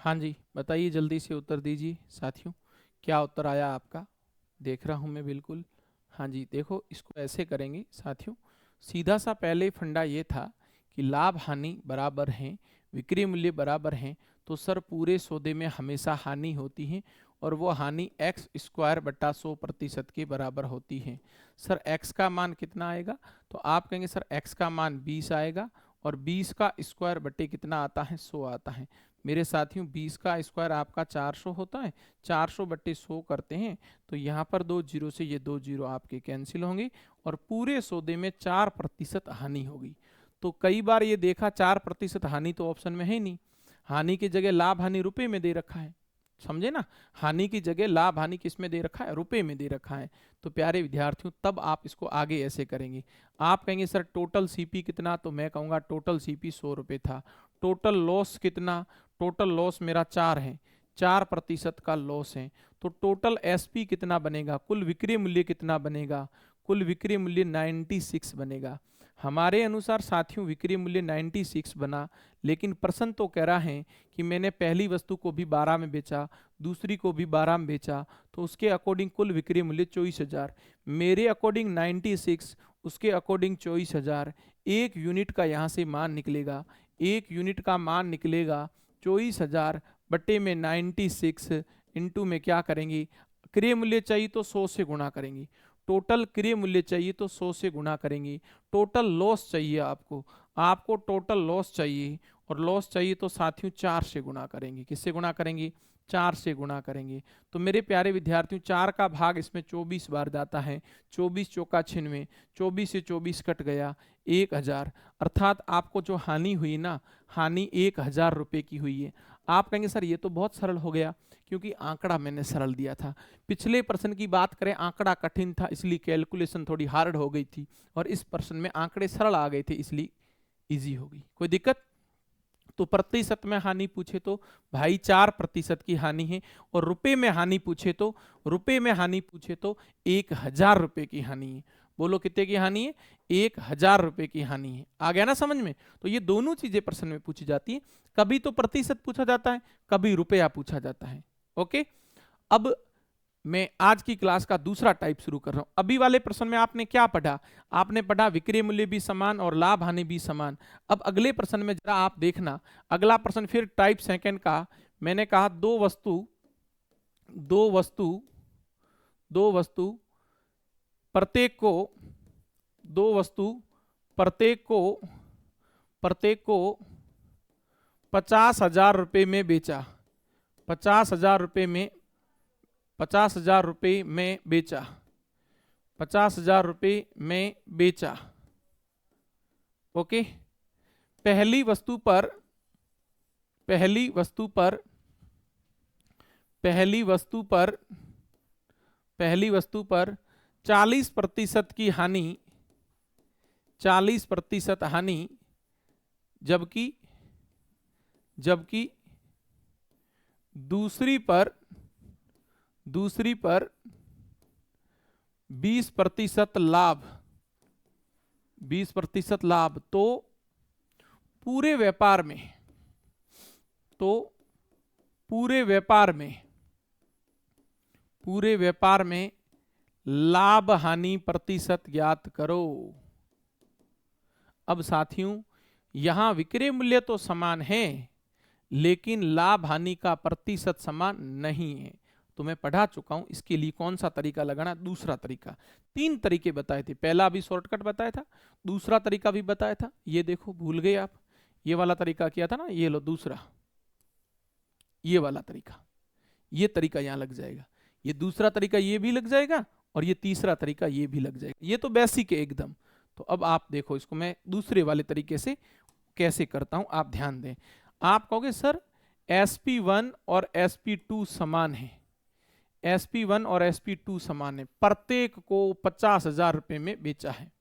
हाँ जी, बताइए जल्दी से उत्तर दीजिए साथियों, क्या उत्तर आया आपका। देख रहा हूं मैं बिल्कुल। हाँ जी, देखो इसको ऐसे करेंगे साथियों, सीधा सा पहले फंडा ये था कि लाभ हानि बराबर हैं, विक्रय मूल्य बराबर हैं, तो सर पूरे सौदे में हमेशा हानि होती है और वो हानि x² बटा 100% के बराबर होती है। सर x का मान कितना आएगा, तो आप कहेंगे सर x का मान 20 आएगा और 20 का स्क्वायर बटे कितना आता है, 100 आता है। मेरे साथियों 20 का स्क्वायर आपका 400 होता है, 400 बट्टे 100 करते हैं तो यहाँ पर 2 जीरो से ये 2 जीरो आपके कैंसिल होंगे और पूरे सौदे में 4% हानि होगी। तो कई बार ये देखा 4% हानि तो ऑप्शन में है नहीं, हानि की जगह लाभ हानि रुपए में दे रखा है, समझे ना। हानि की जगह लाभ हानि किस में दे रखा है, रुपए में दे रखा है। तो प्यारे विद्यार्थियों तब आप इसको आगे ऐसे करेंगे, आप कहेंगे सर टोटल सीपी कितना, तो मैं कहूँगा टोटल सीपी 100 रुपये था। टोटल लॉस कितना, टोटल लॉस मेरा 4 है, 4% का लॉस है। तो टोटल एसपी कितना बनेगा, कुल विक्रय मूल्य कितना बनेगा, कुल विक्रय मूल्य 96 बनेगा। हमारे अनुसार साथियों विक्रय मूल्य 96 बना, लेकिन प्रश्न तो कह रहा है कि मैंने पहली वस्तु को भी 12 में बेचा, दूसरी को भी 12 में बेचा, तो उसके अकॉर्डिंग कुल विक्रय मूल्य 24,000। मेरे अकॉर्डिंग 96, उसके अकॉर्डिंग 24,000। एक यूनिट का यहाँ से मान निकलेगा, एक यूनिट का मान निकलेगा 24,000 बटे में 96 इंटू में क्या करेंगे, क्रय मूल्य चाहिए तो 100 से गुणा करेंगे, टोटल क्रय मूल्य चाहिए तो 100 से गुणा करेंगे, टोटल लॉस चाहिए आपको टोटल लॉस चाहिए और लॉस चाहिए तो साथियों 4 से गुणा करेंगे। किससे गुणा करेंगे, 4 से गुणा करेंगे। तो मेरे प्यारे विद्यार्थियों 4 का भाग इसमें 24 बार जाता है, 24 चौका 96, 24 से 24 कट गया 1000, अर्थात आपको जो हानि हुई ना, हानि 1000 रुपये की हुई है। आप कहेंगे सर ये तो बहुत सरल हो गया, क्योंकि आंकड़ा मैंने सरल दिया था। पिछले प्रश्न की बात करें, आंकड़ा कठिन था इसलिए कैलकुलेशन थोड़ी हार्ड हो गई थी, और इस प्रश्न में आंकड़े सरल आ गए थे इसलिए इजी हो गई। कोई दिक्कत? तो प्रतिशत में हानि पूछे तो भाई 4% की हानि है, और रुपए में हानि पूछे तो, रुपए में हानि पूछे तो 1000 रुपए की हानि है। बोलो कितने की हानि है? 1000 रुपए की हानि है। आ गया ना समझ में? तो ये दोनों चीजें प्रश्न में पूछी जाती है, कभी तो प्रतिशत पूछा जाता है, कभी रुपया पूछा जाता है। ओके, अब मैं आज की क्लास का दूसरा टाइप शुरू कर रहा हूं। अभी वाले प्रश्न में आपने क्या पढ़ा? आपने पढ़ा विक्रय मूल्य भी समान और लाभ हानि भी समान। अब अगले प्रश्न में जरा आप देखना, अगला प्रश्न फिर टाइप सेकंड का। मैंने कहा दो वस्तु दो वस्तु दो वस्तु प्रत्येक को दो वस्तु प्रत्येक को प्रत्येक को 50,000 रुपये में बेचा, 50,000 रुपये में 50,000 रुपये में बेचा, 50,000 रुपये में बेचा। ओके, पहली वस्तु पर पहली वस्तु पर पहली वस्तु पर पहली वस्तु पर 40% की हानि, 40% हानि, जबकि जबकि दूसरी पर 20% लाभ, 20% लाभ। तो पूरे व्यापार में तो पूरे व्यापार में लाभ हानि प्रतिशत ज्ञात करो। अब साथियों यहां विक्रय मूल्य तो समान है, लेकिन लाभ हानि का प्रतिशत समान नहीं है। तो मैं पढ़ा चुका हूं, इसके लिए कौन सा तरीका लगाना? दूसरा तरीका। 3 तरीके बताए थे, पहला अभी शॉर्टकट बताया था, दूसरा तरीका भी बताया था, ये देखो भूल गए आप, ये वाला तरीका किया था ना, ये लो दूसरा, ये वाला तरीका, ये तरीका यहां लग जाएगा, ये दूसरा तरीका ये भी लग जाएगा, और ये तीसरा तरीका ये भी लग जाएगा। ये तो बेसिक है एकदम। तो अब आप देखो इसको मैं दूसरे वाले तरीके से कैसे करता हूं, आप ध्यान दें। आप कहोगे सर SP1 और SP2 समान है, SP1 और SP2 समान है, प्रत्येक को 50,000 रुपए में बेचा है,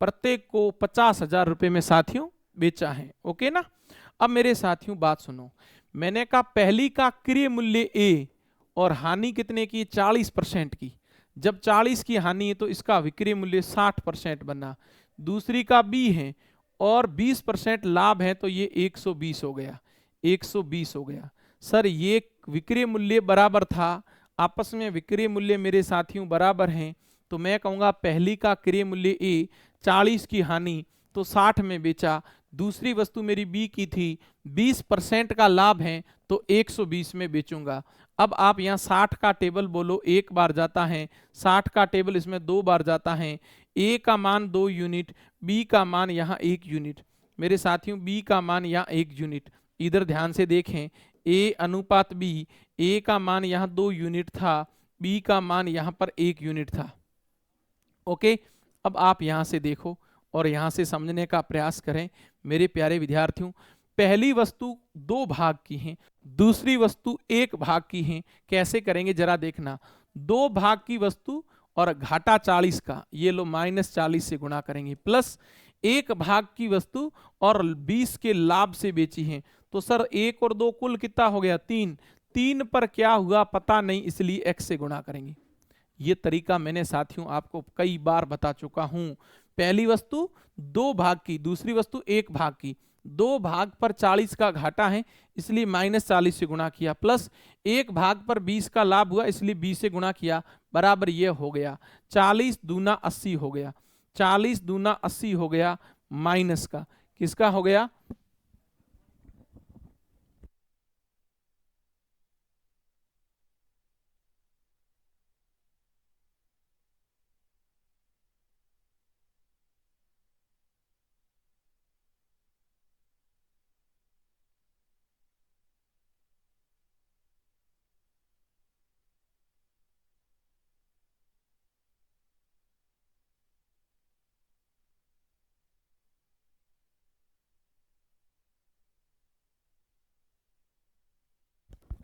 प्रत्येक को 50,000 रुपए में साथियों बेचा है। ओके ना? अब मेरे साथियों बात सुनो, मैंने कहा पहली का क्रय मूल्य A और हानि कितने की? 40% की। जब 40 की हानि है तो इसका विक्रय मूल्य 60% बना। दूसरी का B है और 20% लाभ है, तो ये 120 हो गया, 120 हो गया। सर ये विक्रय मूल्य बराबर था, आपस में विक्रय मूल्य मेरे साथियों बराबर हैं, तो मैं कहूंगा पहली का क्रय मूल्य A, 40 की हानि तो 60 में बेचा। दूसरी वस्तु मेरी B की थी, 20% का लाभ है तो 120 में बेचूंगा। अब आप यहाँ 60 का टेबल बोलो, एक बार जाता है, 60 का टेबल इसमें 2 बार जाता है। A का मान 2 यूनिट, B का मान यहाँ 1 यूनिट। मेरे साथियों B का मान यहाँ 1 यूनिट, इधर ध्यान से देखें, A अनुपात B, A का मान यहाँ 2 यूनिट था, B का मान यहाँ पर 1 यूनिट था। ओके, अब आप यहाँ से देखो और यहाँ से समझने का प्रयास करें मेरे प्यारे विद्यार्थियों। पहली वस्तु 2 भाग की है, दूसरी वस्तु 1 भाग की है। कैसे करेंगे जरा देखना, 2 भाग की वस्तु और घाटा 40 का, ये लो -40 से गुणा करेंगे, प्लस 1 भाग की वस्तु और 20 के लाभ से बेची है। तो सर 1 और 2 कुल कितना हो गया? 3। 3 पर क्या हुआ पता नहीं, इसलिए x से गुणा करेंगे। ये तरीका मैंने साथियों आपको कई बार बता चुका हूं। पहली वस्तु 2 भाग की, दूसरी वस्तु 1 भाग की, 2 भाग पर 40 का घाटा है इसलिए -40 से गुणा किया, प्लस 1 भाग पर 20 का लाभ हुआ इसलिए 20 से गुणा किया, बराबर ये हो गया 40 दूना 80 हो गया, 40 दूना 80 हो गया, माइनस का किसका हो गया?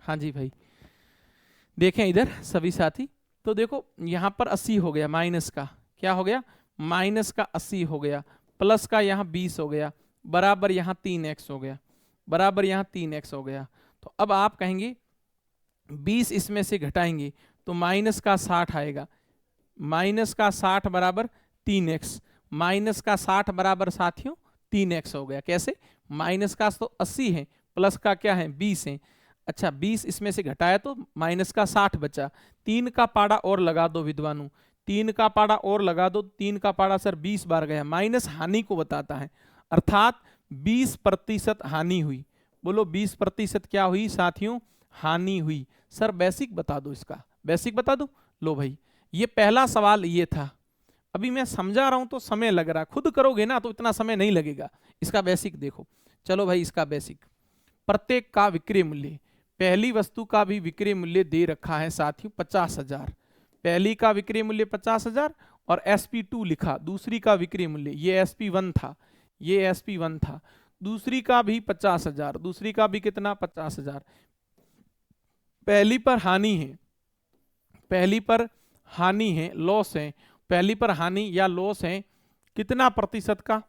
हाँ जी भाई, देखें इधर सभी साथी, तो देखो यहाँ पर 80 हो गया, माइनस का क्या हो गया, माइनस का 80 हो गया, प्लस का यहाँ 20 हो गया, बराबर यहाँ 3x हो गया, बराबर यहाँ 3x हो गया। तो अब आप कहेंगे 20 इसमें से घटाएंगे तो माइनस का 60 आएगा, माइनस का 60 बराबर 3x, माइनस का 60 बराबर साथियों 3x हो गया। कैसे, माइनस का तो 80 है, प्लस का क्या है 20 है। अच्छा 20 इसमें से घटाया तो माइनस का 60 बचा, 3 का पाड़ा और लगा दो विद्वानों, 3 का पाड़ा और लगा दो, 3 का पाड़ा सर 20 बार गया, माइनस हानि को बताता है, अर्थात 20% हानि हुई। बोलो 20% क्या हुई साथियों, हानि हुई। सर बेसिक बता दो, इसका बेसिक बता दो। लो भाई, ये पहला सवाल ये था, अभी मैं समझा रहा हूं तो समय लग रहा है, खुद करोगे ना तो इतना समय नहीं लगेगा। इसका बेसिक देखो, चलो भाई इसका बेसिक, प्रत्येक का विक्रय मूल्य, पहली वस्तु का भी विक्रय मूल्य दे रखा है साथियों 50,000, पहली का विक्रय मूल्य 50,000 और SP2 लिखा, दूसरी का विक्रय मूल्य ये SP1 था, ये SP1 था, दूसरी का भी 50,000, दूसरी का भी कितना 50,000। पहली पर हानि है, पहली पर हानि है, लॉस है, पहली पर हानि या लॉस है कितना प्रतिशत का,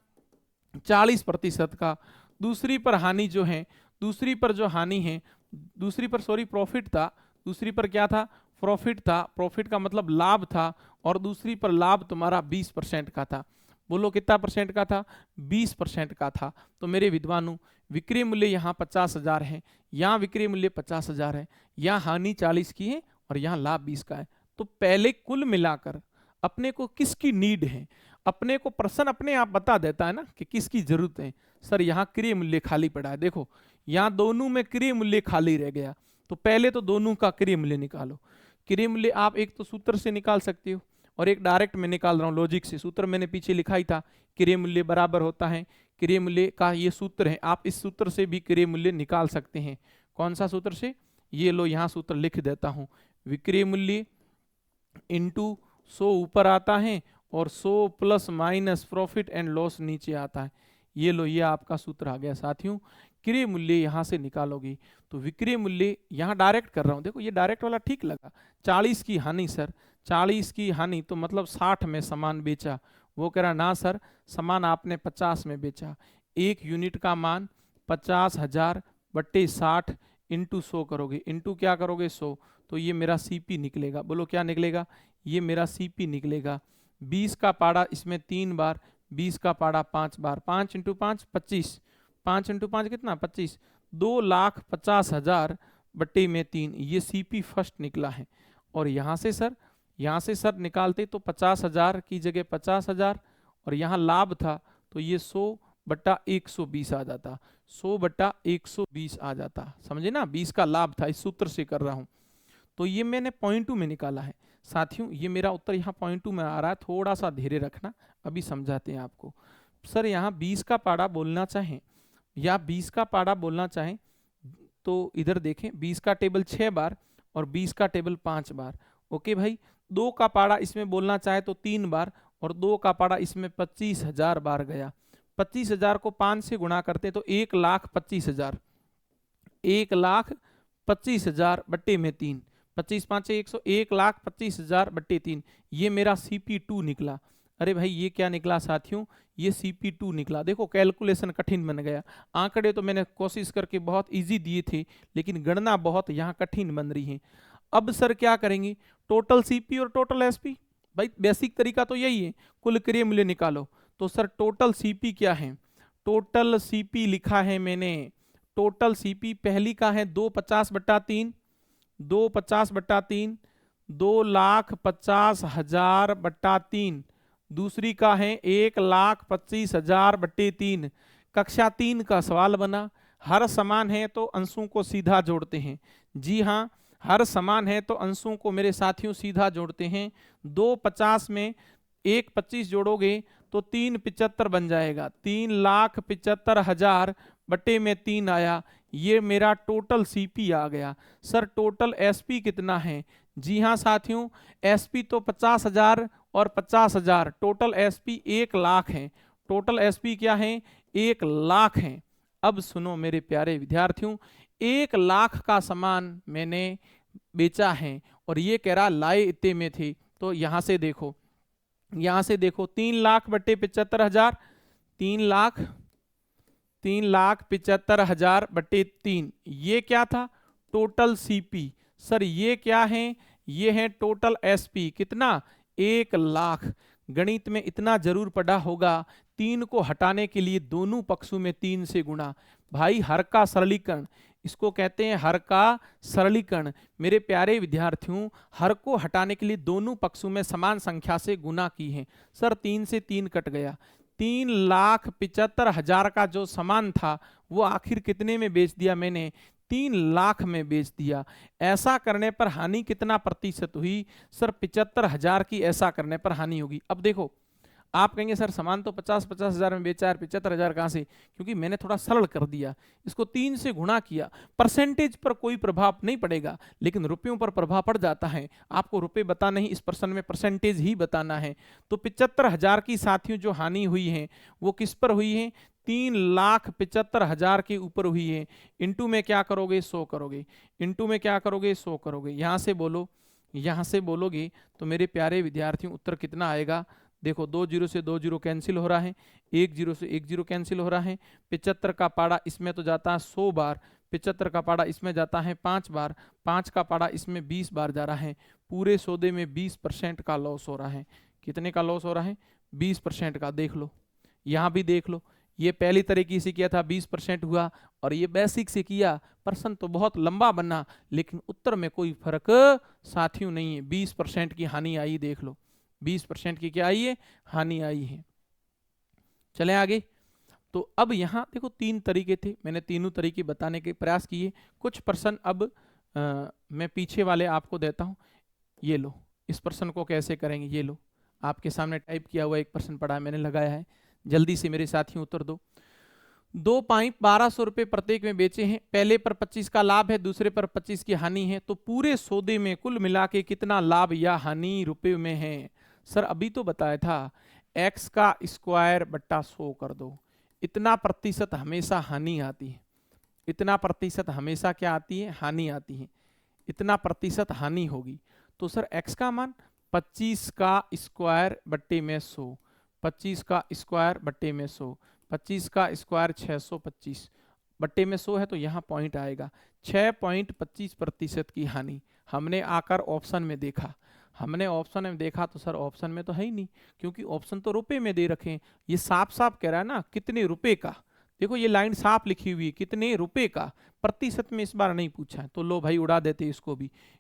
40% का। दूसरी पर हानि जो है, दूसरी पर जो हानि है, दूसरी पर सॉरी प्रॉफिट था, दूसरी पर क्या था, प्रॉफिट था, प्रॉफिट का मतलब लाभ था, और दूसरी पर लाभ तुम्हारा 20% का था। बोलो कितना परसेंट का था, 20% का था। तो मेरे विद्वानों विक्रय मूल्य यहाँ 50,000 है, यहाँ विक्रय मूल्य 50,000 है, यहाँ हानि 40 की है और यहाँ लाभ 20 का है। तो पहले कुल मिलाकर अपने को किसकी नीड है, अपने को प्रश्न अपने आप बता देता है ना कि किसकी जरूरत है। सर यहाँ क्रय मूल्य खाली पड़ा है, देखो यहाँ दोनों में क्रय मूल्य खाली रह गया, तो पहले तो दोनों का क्रय मूल्य निकालो। क्रय मूल्य आप एक तो सूत्र से निकाल सकते हो और एक डायरेक्ट में निकाल रहा हूं लॉजिक से, सूत्र मैंने पीछे लिखा ही था, क्रय मूल्य बराबर होता है, क्रय मूल्य का ये सूत्र है, आप इस सूत्र से भी क्रय मूल्य निकाल सकते हैं। कौन सा सूत्र से, ये लो यहाँ सूत्र लिख देता हूं, विक्रय मूल्य इंटू 100 ऊपर आता है और 100 plus minus profit and loss नीचे आता है। ये लो, ये आपका सूत्र आ गया साथियों। क्रय मूल्य यहां से निकालोगे तो विक्रय मूल्य, यहां डायरेक्ट कर रहा हूं, देखो ये डायरेक्ट वाला ठीक लगा, 40 की हानि सर, 40 की हानि तो मतलब 60 में सामान बेचा, वो कह रहा ना सर सामान आपने 50 में बेचा, एक यूनिट का मान 50,000 बट्टे 60 इंटू 100 करोगे, इंटू क्या करोगे 100, तो ये मेरा CP निकलेगा। बोलो क्या निकलेगा, ये मेरा CP निकलेगा। 20 का पाड़ा इसमें 3 बार, 20 का पाड़ा 5 बार, 5 इंटू 5 25, 5 इंटू 5 कितना 25, 2,50,000 बट्टे में 3, ये CP फर्स्ट निकला है। और यहाँ से सर निकालते तो 50,000 की जगह 50,000 और यहाँ लाभ था तो ये 100/120 आ जाता, 100/120 आ जाता, समझे ना, 20 का लाभ था, इस सूत्र से कर रहा हूं। तो ये मैंने पॉइंट 2 में निकाला है साथियों, ये मेरा उत्तर यहाँ पॉइंट 2 में आ रहा है, थोड़ा सा धैर्य रखना, अभी समझाते हैं आपको। सर यहाँ 20 का पाड़ा बोलना चाहें या 20 का पाड़ा बोलना चाहें तो इधर देखें, 20 का टेबल 6 बार और 20 का टेबल 5 बार। ओके भाई, 2 का पाड़ा इसमें बोलना चाहे तो 3 बार और 2 का पाड़ा इसमें 25,000 बार गया। 25,000 को 5 से गुणा करते तो 1,25,000, 1,25,000 बट्टे में 3, 25 5 100, 1,25,000 बट्टे 3, ये मेरा CP2 निकला। अरे भाई ये क्या निकला साथियों, ये CP2 निकला। देखो कैलकुलेशन कठिन बन गया, आंकड़े तो मैंने कोशिश करके बहुत इजी दिए थे लेकिन गणना बहुत यहाँ कठिन बन रही है। अब सर क्या करेंगे, टोटल CP और टोटल SP, भाई बेसिक तरीका तो यही है, कुल क्रय मूल्य निकालो। तो सर टोटल CP क्या है, टोटल CP लिखा है मैंने, टोटल CP पहली का है 250/3, 250/3, 2,50,000/3, दूसरी का है 1,25,000/3। कक्षा 3 का सवाल बना, हर समान है तो अंशों को सीधा जोड़ते हैं। जी हाँ, हर समान है तो अंशों को मेरे साथियों सीधा जोड़ते हैं। 250 में 1,25 जोड़ोगे तो 3,75 बन जाएगा, 3,75,000 बटे में 3 आया, ये मेरा टोटल CP आ गया। सर टोटल SP कितना है, जी हाँ साथियों, SP तो 50,000 और 50,000, टोटल SP 1,00,000 है, टोटल SP क्या है 1,00,000 है। अब सुनो मेरे प्यारे विद्यार्थियों, 1 लाख का सामान मैंने बेचा है और ये कह रहा लाए इतने में थे। तो यहां से देखो, 3 लाख बट्टे 75,000, 3,75,000 बट्टे 3, ये क्या था? Total CP. सर ये क्या है? ये है टोटल एसपी। कितना? 1 लाख। गणित में इतना जरूर पढ़ा होगा, 3 को हटाने के लिए दोनों पक्षों में 3 से गुणा। भाई हर का सरलीकरण, इसको कहते हैं हर का सरलीकरण। मेरे प्यारे विद्यार्थियों, हर को हटाने के लिए दोनों पक्षों में समान संख्या से गुना की है। सर 3 से 3 कट गया। 3,75,000 का जो सामान था वो आखिर कितने में बेच दिया मैंने? 3 लाख में बेच दिया। ऐसा करने पर हानि कितना प्रतिशत हुई? सर 75,000 की ऐसा करने पर हानि होगी। अब देखो, आप कहेंगे सर सामान तो 50,000 में बेचा है, 75,000 कहां से? क्योंकि मैंने थोड़ा सरल कर दिया, इसको 3 से गुणा किया। परसेंटेज पर कोई प्रभाव नहीं पड़ेगा, लेकिन रुपयों पर प्रभाव पड़ जाता है। आपको रुपए बताना ही, इस प्रश्न में परसेंटेज ही बताना है। तो 75,000 की साथियों जो हानि हुई है वो किस पर हुई है? 3,75,000 के ऊपर हुई है। इंटू में क्या करोगे? 100 करोगे। इंटू में क्या करोगे? 100 करोगे। यहां से बोलो, यहां से बोलोगे तो मेरे प्यारे विद्यार्थियों उत्तर कितना आएगा? देखो, 2 जीरो से 2 जीरो कैंसिल हो रहा है, 1 जीरो से 1 जीरो कैंसिल हो रहा है। 75 का पाड़ा इसमें तो जाता है 100 बार, 75 का पाड़ा इसमें जाता है 5 बार, 5 का पाड़ा इसमें 20 बार जा रहा है। पूरे सौदे में 20% का लॉस हो रहा है। कितने का लॉस हो रहा है? 20% का। देख लो, यहाँ भी देख लो, ये पहली तरीके से किया था 20% हुआ, और ये बेसिक से किया। प्रश्न तो बहुत लंबा बना, लेकिन उत्तर में कोई फर्क साथियों नहीं है। 20% की हानि आई, देख लो 20% की क्या आई है? हानि आई है। चलें आगे। तो अब यहां देखो 3 तरीके थे, मैंने तीनों तरीके बताने के प्रयास किए। कुछ प्रश्न अब मैं पीछे वाले आपको देता हूं। ये लो, इस प्रश्न को कैसे करेंगे? ये लो, आपके सामने टाइप किया हुआ एक प्रश्न पड़ा है, मैंने लगाया है। जल्दी से मेरे साथियों उत्तर दो। 2 पाइप 1200 रुपए प्रत्येक में बेचे हैं। पहले पर 25 का लाभ है, दूसरे पर 25 की हानि है। तो पूरे सौदे में कुल मिला के कितना लाभ या हानि रुपए में है? सर अभी तो बताया था, x का स्क्वायर बट्टा 100 कर दो। इतना प्रतिशत हमेशा हानि आती है, इतना प्रतिशत हमेशा क्या आती है? हानि आती है। इतना प्रतिशत हानि होगी। तो सर x का मान 25 का स्क्वायर बट्टे में 100, 25 का स्क्वायर बट्टे में 100, 25 का स्क्वायर 625 बट्टे में 100 है, तो यहाँ पॉइंट आएगा 6.25% की हानि। हमने आकर ऑप्शन में देखा, हमने ऑप्शन में देखा तो सर ऑप्शन में तो है ही नहीं, क्योंकि ऑप्शन तो रुपए में दे रखे हैं। ये साफ साफ कह रहा है ना कितने रुपए का। देखो ये लाइन साफ लिखी हुई है, कितने रुपए का। प्रतिशत में इस बार नहीं पूछा है, तो लो भाई उड़ा देते हैं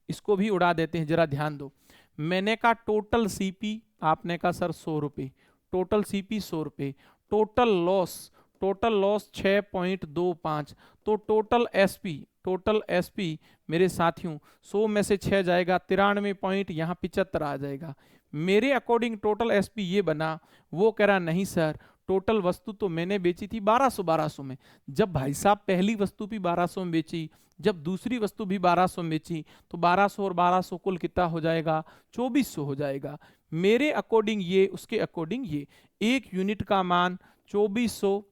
इसको भी उड़ा देते हैं। जरा ध्यान दो, मैंने कहा टोटल सीपी, आपने कहा सर 100 रुपए, टोटल सीपी 100 रुपए, टोटल लॉस 6.25, तो टोटल एसपी मेरे साथियों 100 में से 6 जाएगा, 93 पॉइंट, यहाँ 75 आ जाएगा। मेरे अकॉर्डिंग टोटल एसपी ये बना। वो कह रहा नहीं सर, टोटल वस्तु तो मैंने बेची थी 1200 में। जब भाई साहब पहली वस्तु भी 1200 में बेची, जब दूसरी वस्तु भी 1200 में बेची, तो 1200 और 1200 कुल कितना हो जाएगा? 2400 हो जाएगा। मेरे अकॉर्डिंग ये, उसके अकॉर्डिंग ये, एक यूनिट का मान 2400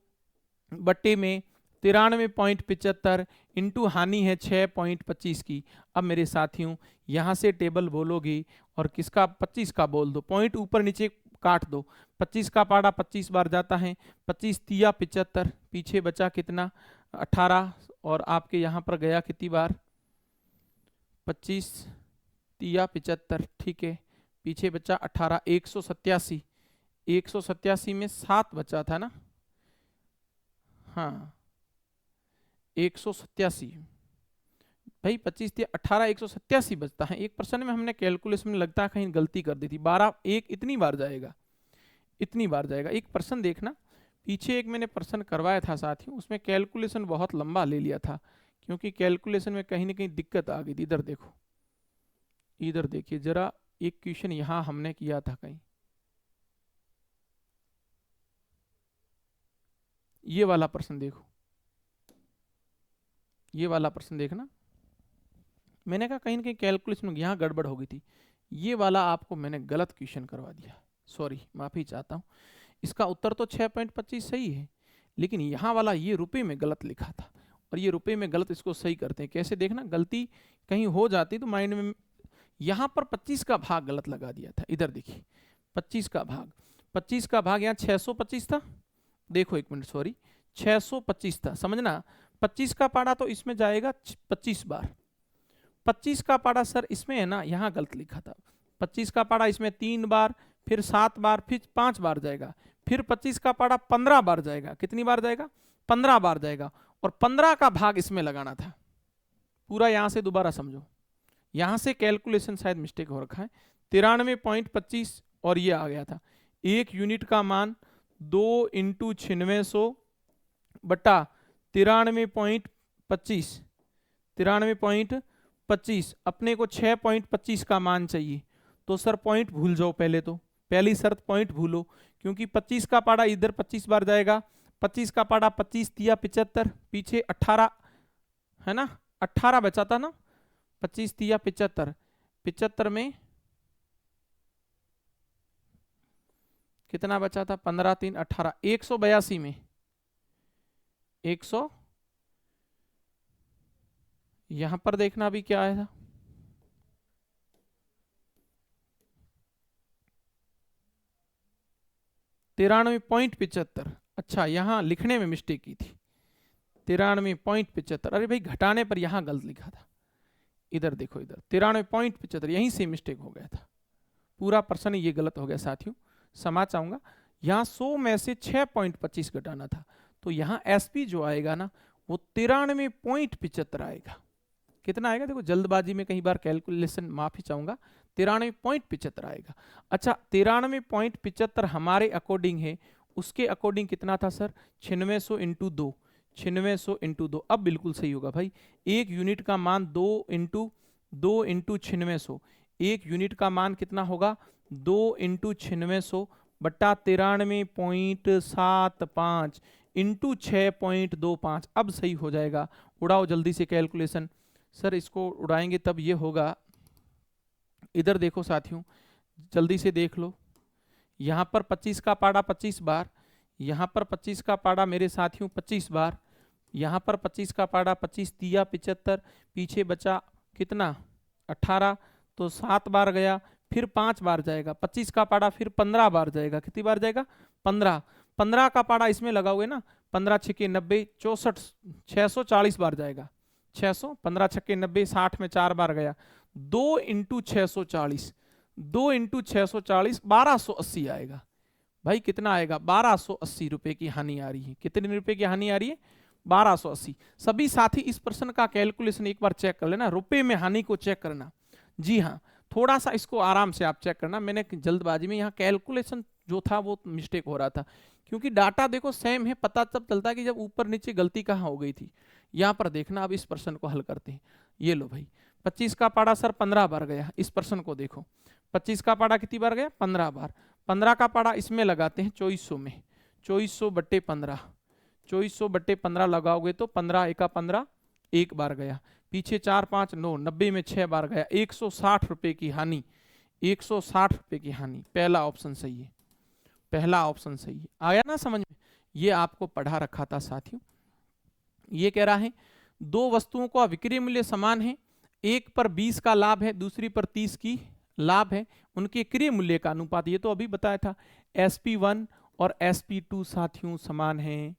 बट्टे में 93.75 इंटू हानि है 6.25 की। अब मेरे साथियों यहां से टेबल बोलोगे और किसका? 25 का बोल दो, पॉइंट ऊपर नीचे काट दो। 25 का पाड़ा 25 बार जाता है, 25 तिया 75, पीछे बचा कितना? 18, और आपके यहां पर गया कितनी बार? 25 तिया 75, ठीक है, पीछे बचा 18, 187, 187 में 7 बचा था ना? हाँ 187 भाई, 25 थी 18, 187 बचता है। एक प्रश्न में हमने कैलकुलेशन में लगता है कहीं गलती कर दी थी। 12 एक इतनी बार जाएगा, इतनी बार जाएगा। एक प्रश्न देखना, पीछे एक मैंने प्रश्न करवाया था साथियों, उसमें कैलकुलेशन बहुत लंबा ले लिया था, क्योंकि कैलकुलेशन में कहीं ना कहीं दिक्कत आ गई थी। इधर देखो, इधर देखिए जरा, एक क्वेश्चन यहां हमने किया था कहीं, ये वाला प्रश्न देखो, ये वाला प्रश्न देखना। मैंने कहा कहीं ना कहीं कैलकुलेशन यहाँ गड़बड़ हो गई थी। ये वाला आपको मैंने गलत क्वेश्चन करवा दिया, सॉरी, माफी चाहता हूँ। इसका उत्तर तो 6.25 सही है, लेकिन यहाँ वाला ये रुपए में गलत लिखा था। और ये रुपए में गलत इसको सही करते हैं। कैसे देखना, गलती कहीं हो जाती तो माइंड में, यहाँ पर 25 का भाग गलत लगा दिया था। इधर देखिए 25 का भाग, 25 का भाग यहाँ 625 था, देखो एक मिनट सॉरी 625 था, समझना 25 का पाड़ा तो इसमें जाएगा 25 बार, 25 का पाड़ा सर इसमें है ना, यहाँ गलत लिखा था, 25 का पाड़ा इसमें 3 बार, फिर 7 बार, फिर 5 बार जाएगा, फिर 25 का पाड़ा 15 बार जाएगा। कितनी बार जाएगा? 15 बार जाएगा, और 15 का भाग इसमें लगाना था। पूरा यहां से दोबारा समझो, यहां से कैलकुलेशन शायद मिस्टेक हो रखा है। 93.25 और ये आ गया था, 1 यूनिट का मान 2 इंटू 9600 बटा 93.25, 93.25, अपने को 6.25 का मान चाहिए। तो सर पॉइंट भूल जाओ पहले, तो पहली शर्त पॉइंट भूलो, क्योंकि 25 का पाड़ा इधर 25 बार जाएगा, 25 का पाड़ा 25 दिया 75, पीछे 18 है ना, 18 बचा था ना, 25 दिया 75, 75 में कितना बचा था, 15 3 18, 182 में 100, यहां पर देखना अभी क्या आया था, 93.75। अच्छा यहां लिखने में मिस्टेक की थी, 93.75, अरे भाई घटाने पर यहां गलत लिखा था, इधर देखो इधर 93.75, यहीं से मिस्टेक हो गया था, पूरा पर्सन ये गलत हो गया साथियों, क्षमा चाहूंगा। यहां 100 में से 6.25 घटाना था, तो यहां एसपी जो आएगा ना वो 93.75 आएगा। कितना आएगा देखो, जल्दबाजी में कई बार कैलकुलेशन, माफी चाहूंगा, 93.75 आएगा। अच्छा 93.75 हमारे अकॉर्डिंग है, उसके अकॉर्डिंग कितना था सर, 9600 इंटू 2, 9600 इंटू 2, अब बिल्कुल सही होगा भाई। 1 यूनिट का मान 2 इंटू 9600, 1 यूनिट का मान कितना होगा, 2 इंटू 9600 बट्टा 93.75 इंटू 6.25, अब सही हो जाएगा। उड़ाओ जल्दी से कैलकुलेशन, सर इसको उड़ाएंगे तब ये होगा। इधर देखो साथियों, जल्दी से देख लो, यहां पर 25 का पाड़ा 25 बार, यहां पर 25 का पाड़ा मेरे साथियों 25 बार, यहां पर 25 का पाड़ा 25 दिया 75, पीछे बचा कितना 18, तो 7 बार गया, फिर 5 बार जाएगा, 25 का पाड़ा फिर 15 बार जाएगा, कितनी बार जाएगा 15, 15 का पाड़ा इसमें लगाओगे ना, 15 छक्के 90, 64, 640 बार जाएगा, 600, 15 छक्के 90, 60 में 4 बार गया, 2 इंटू 640, 2 इंटू 640 1280 आएगा। भाई कितना आएगा, 1280 रुपए की हानि आ रही है। कितने रुपए की हानि आ रही है, 1280। सभी साथी इस प्रश्न का कैलकुलेशन एक बार चेक कर लेना, रुपए में हानि को चेक करना। जी हाँ, थोड़ा सा इसको आराम से आप चेक करना, मैंने जल्दबाजी में यहाँ कैलकुलेशन जो था वो मिस्टेक हो रहा था, क्योंकि डाटा देखो सेम है, पता तब चलता है कि जब ऊपर नीचे गलती कहाँ हो गई थी। यहाँ पर देखना, अब इस प्रश्न को हल करते हैं। ये लो भाई, 25 का पाड़ा सर 15 बार गया, इस प्रश्न को देखो, 25 का पाड़ा कितनी बार गया, 15 बार, 15 का पाड़ा इसमें लगाते हैं 2400 में, 2400 बट्टे 15, 2400 बट्टे 15 लगाओगे तो 15 एका 15, एक बार गया, पीछे 4 5 9, 90 में 6 बार गया, 160 रुपए की हानि, 160 रुपए की हानि। पहला ऑप्शन सही है, पहला ऑप्शन सही है। आया ना समझ में, ये आपको पढ़ा रखा था साथियों। ये कह रहा है दो वस्तुओं का विक्रय मूल्य समान है, एक पर 20 का लाभ है, दूसरी पर 30 की लाभ है, उनके क्रय मूल्य का अनुपात, ये तो अभी बताया था, SP1 और SP2 साथियों समान है।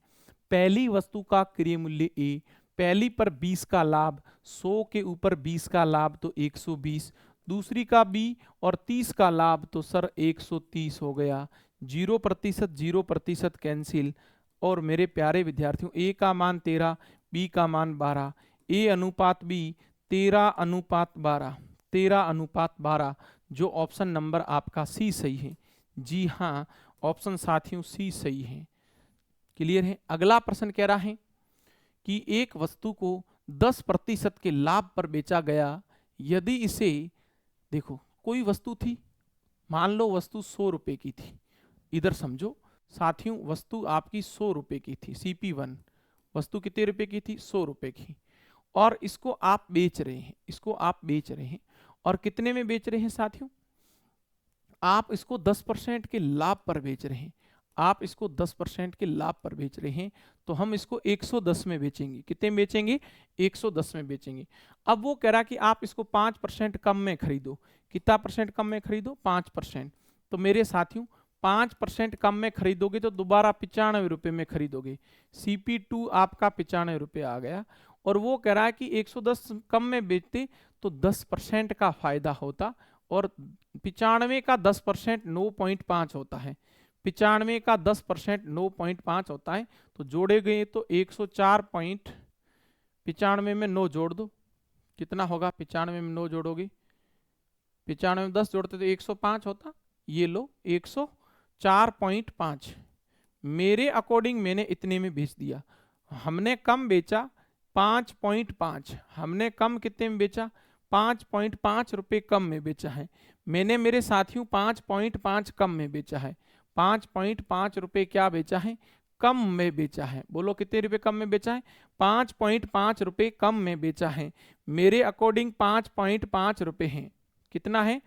पहली वस्तु का क्रय मूल्य A, पहली पर 20 का लाभ, 100 के ऊपर 20 का लाभ तो 120, दूसरी का B और 30 का लाभ तो सर 130 हो गया। 0% 0% कैंसिल, और मेरे प्यारे विद्यार्थियों A का मान 13, B का मान 12, A अनुपात B 13:12, 13:12, जो ऑप्शन नंबर आपका C सही है। जी हाँ, ऑप्शन साथियों C सही है। क्लियर है। अगला प्रश्न कह रहा है कि एक वस्तु को 10% के लाभ पर बेचा गया, यदि इसे, देखो कोई वस्तु थी, मान लो वस्तु 100 रुपए की थी, इधर समझो साथियों, वस्तु आपकी 100 रुपए की थी, CP1 वस्तु कितने रुपए की थी, 100 रुपए की, और इसको आप बेच रहे हैं, इसको आप बेच रहे हैं, और कितने में बेच रहे हैं साथियों, आप इसको 10% के लाभ पर बेच रहे हैं। आप इसको 10% के लाभ पर बेच रहे हैं, तो हम इसको 110 में बेचेंगे। कितने में बेचेंगे? 110 में बेचेंगे। अब वो कह रहा कि आप इसको 5% कम में खरीदो। कितना परसेंट कम में खरीदो? 5%। तो मेरे साथियों 5% कम में खरीदोगे तो दोबारा 95 रुपये में खरीदोगे। CP2 आपका 95 रुपये आ गया। और वो कह रहा है कि 110 कम में बेचते तो 10% का फायदा होता, और 95 का 10% 9.5 होता है। 95 का 10% 9.5 होता है। तो जोड़े गए तो 104.95 में 9 जोड़ दो। कितना होगा? 95 में 9 जोड़ोगे, 95 में 10 जोड़ते तो 105 होता। ये लो 104.5। मेरे अकॉर्डिंग मैंने इतने में बेच दिया। हमने कम बेचा 5.5। हमने कम कितने में बेचा? 5.5 रुपये कम में बेचा है। मैंने मेरे साथियों 5.5 कम में बेचा है। 5.5 रुपये क्या बेचा है? कम में बेचा है। बोलो कितने रुपए कम में बेचा है? 5.5 रुपये कम में बेचा है। मेरे अकॉर्डिंग 5.5 रुपये है। कितना है?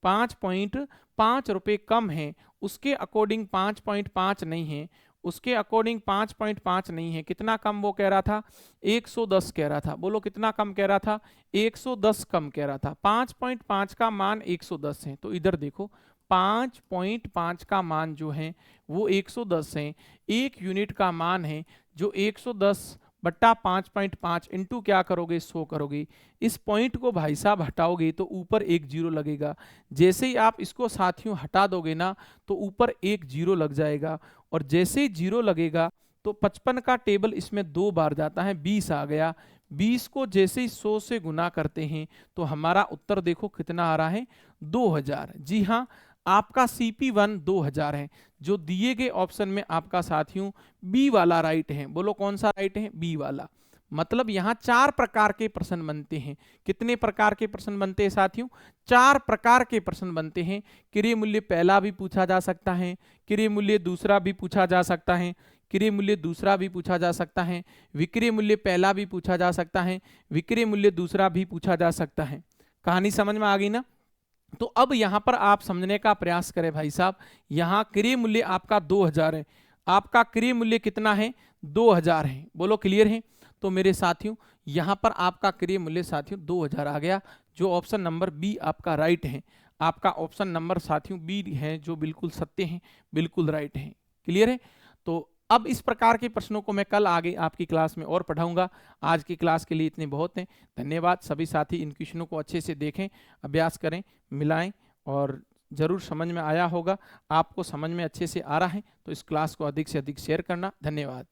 5.5 रुपये कम है। उसके अकॉर्डिंग 5.5 नहीं है। उसके अकॉर्डिंग 5.5 नहीं है। कितना कम वो कह रहा था? 110 कह रहा था। बोलो कितना कम कह रहा था? 110 कम कह रहा था। 5.5 का मान 110 है। तो इधर देखो 5.5 का मान जो है वो 110 है। एक यूनिट का मान है जो 110 बट्टा 5.5 इंटू क्या करोगे? 100 करोगे। इस पॉइंट को भाई साहब हटाओगे तो ऊपर एक जीरो लगेगा। जैसे ही आप इसको साथियों हटा दोगे ना तो ऊपर एक जीरो लग जाएगा, और जैसे ही जीरो लगेगा तो 55 का टेबल इसमें 2 बार जाता है, 20 आ गया। 20 को जैसे ही 100 से गुना करते हैं तो हमारा उत्तर देखो कितना आ रहा है? 2000। जी हाँ, आपका CP1 2000 है। जो दिए गए ऑप्शन में आपका साथियों बी वाला राइट है। बोलो कौन सा राइट है? बी वाला। मतलब यहाँ 4 प्रकार के प्रश्न बनते हैं। कितने प्रकार के प्रश्न बनते हैं साथियों? 4 प्रकार के प्रश्न बनते हैं। क्रय मूल्य पहला भी पूछा जा सकता है, क्रय मूल्य दूसरा भी पूछा जा सकता है, क्रय मूल्य दूसरा भी पूछा जा सकता है, विक्रय मूल्य पहला भी पूछा जा सकता है, विक्रय मूल्य दूसरा भी पूछा जा सकता है। कहानी समझ में आ गई ना? तो अब यहां पर आप समझने का प्रयास करें भाई साहब। यहां क्रय मूल्य आपका 2000 है। आपका क्रय मूल्य कितना है? 2000 है। बोलो क्लियर है? तो मेरे साथियों यहां पर आपका क्रय मूल्य साथियों 2000 आ गया, जो ऑप्शन नंबर बी आपका राइट है। आपका ऑप्शन नंबर साथियों बी है, जो बिल्कुल सत्य है, बिल्कुल राइट है। क्लियर है? तो अब इस प्रकार के प्रश्नों को मैं कल आगे आपकी क्लास में और पढ़ाऊंगा। आज की क्लास के लिए इतने बहुत हैं। धन्यवाद। सभी साथी इन क्वेश्चनों को अच्छे से देखें, अभ्यास करें, मिलाएं, और जरूर समझ में आया होगा। आपको समझ में अच्छे से आ रहा है तो इस क्लास को अधिक से अधिक शेयर करना। धन्यवाद।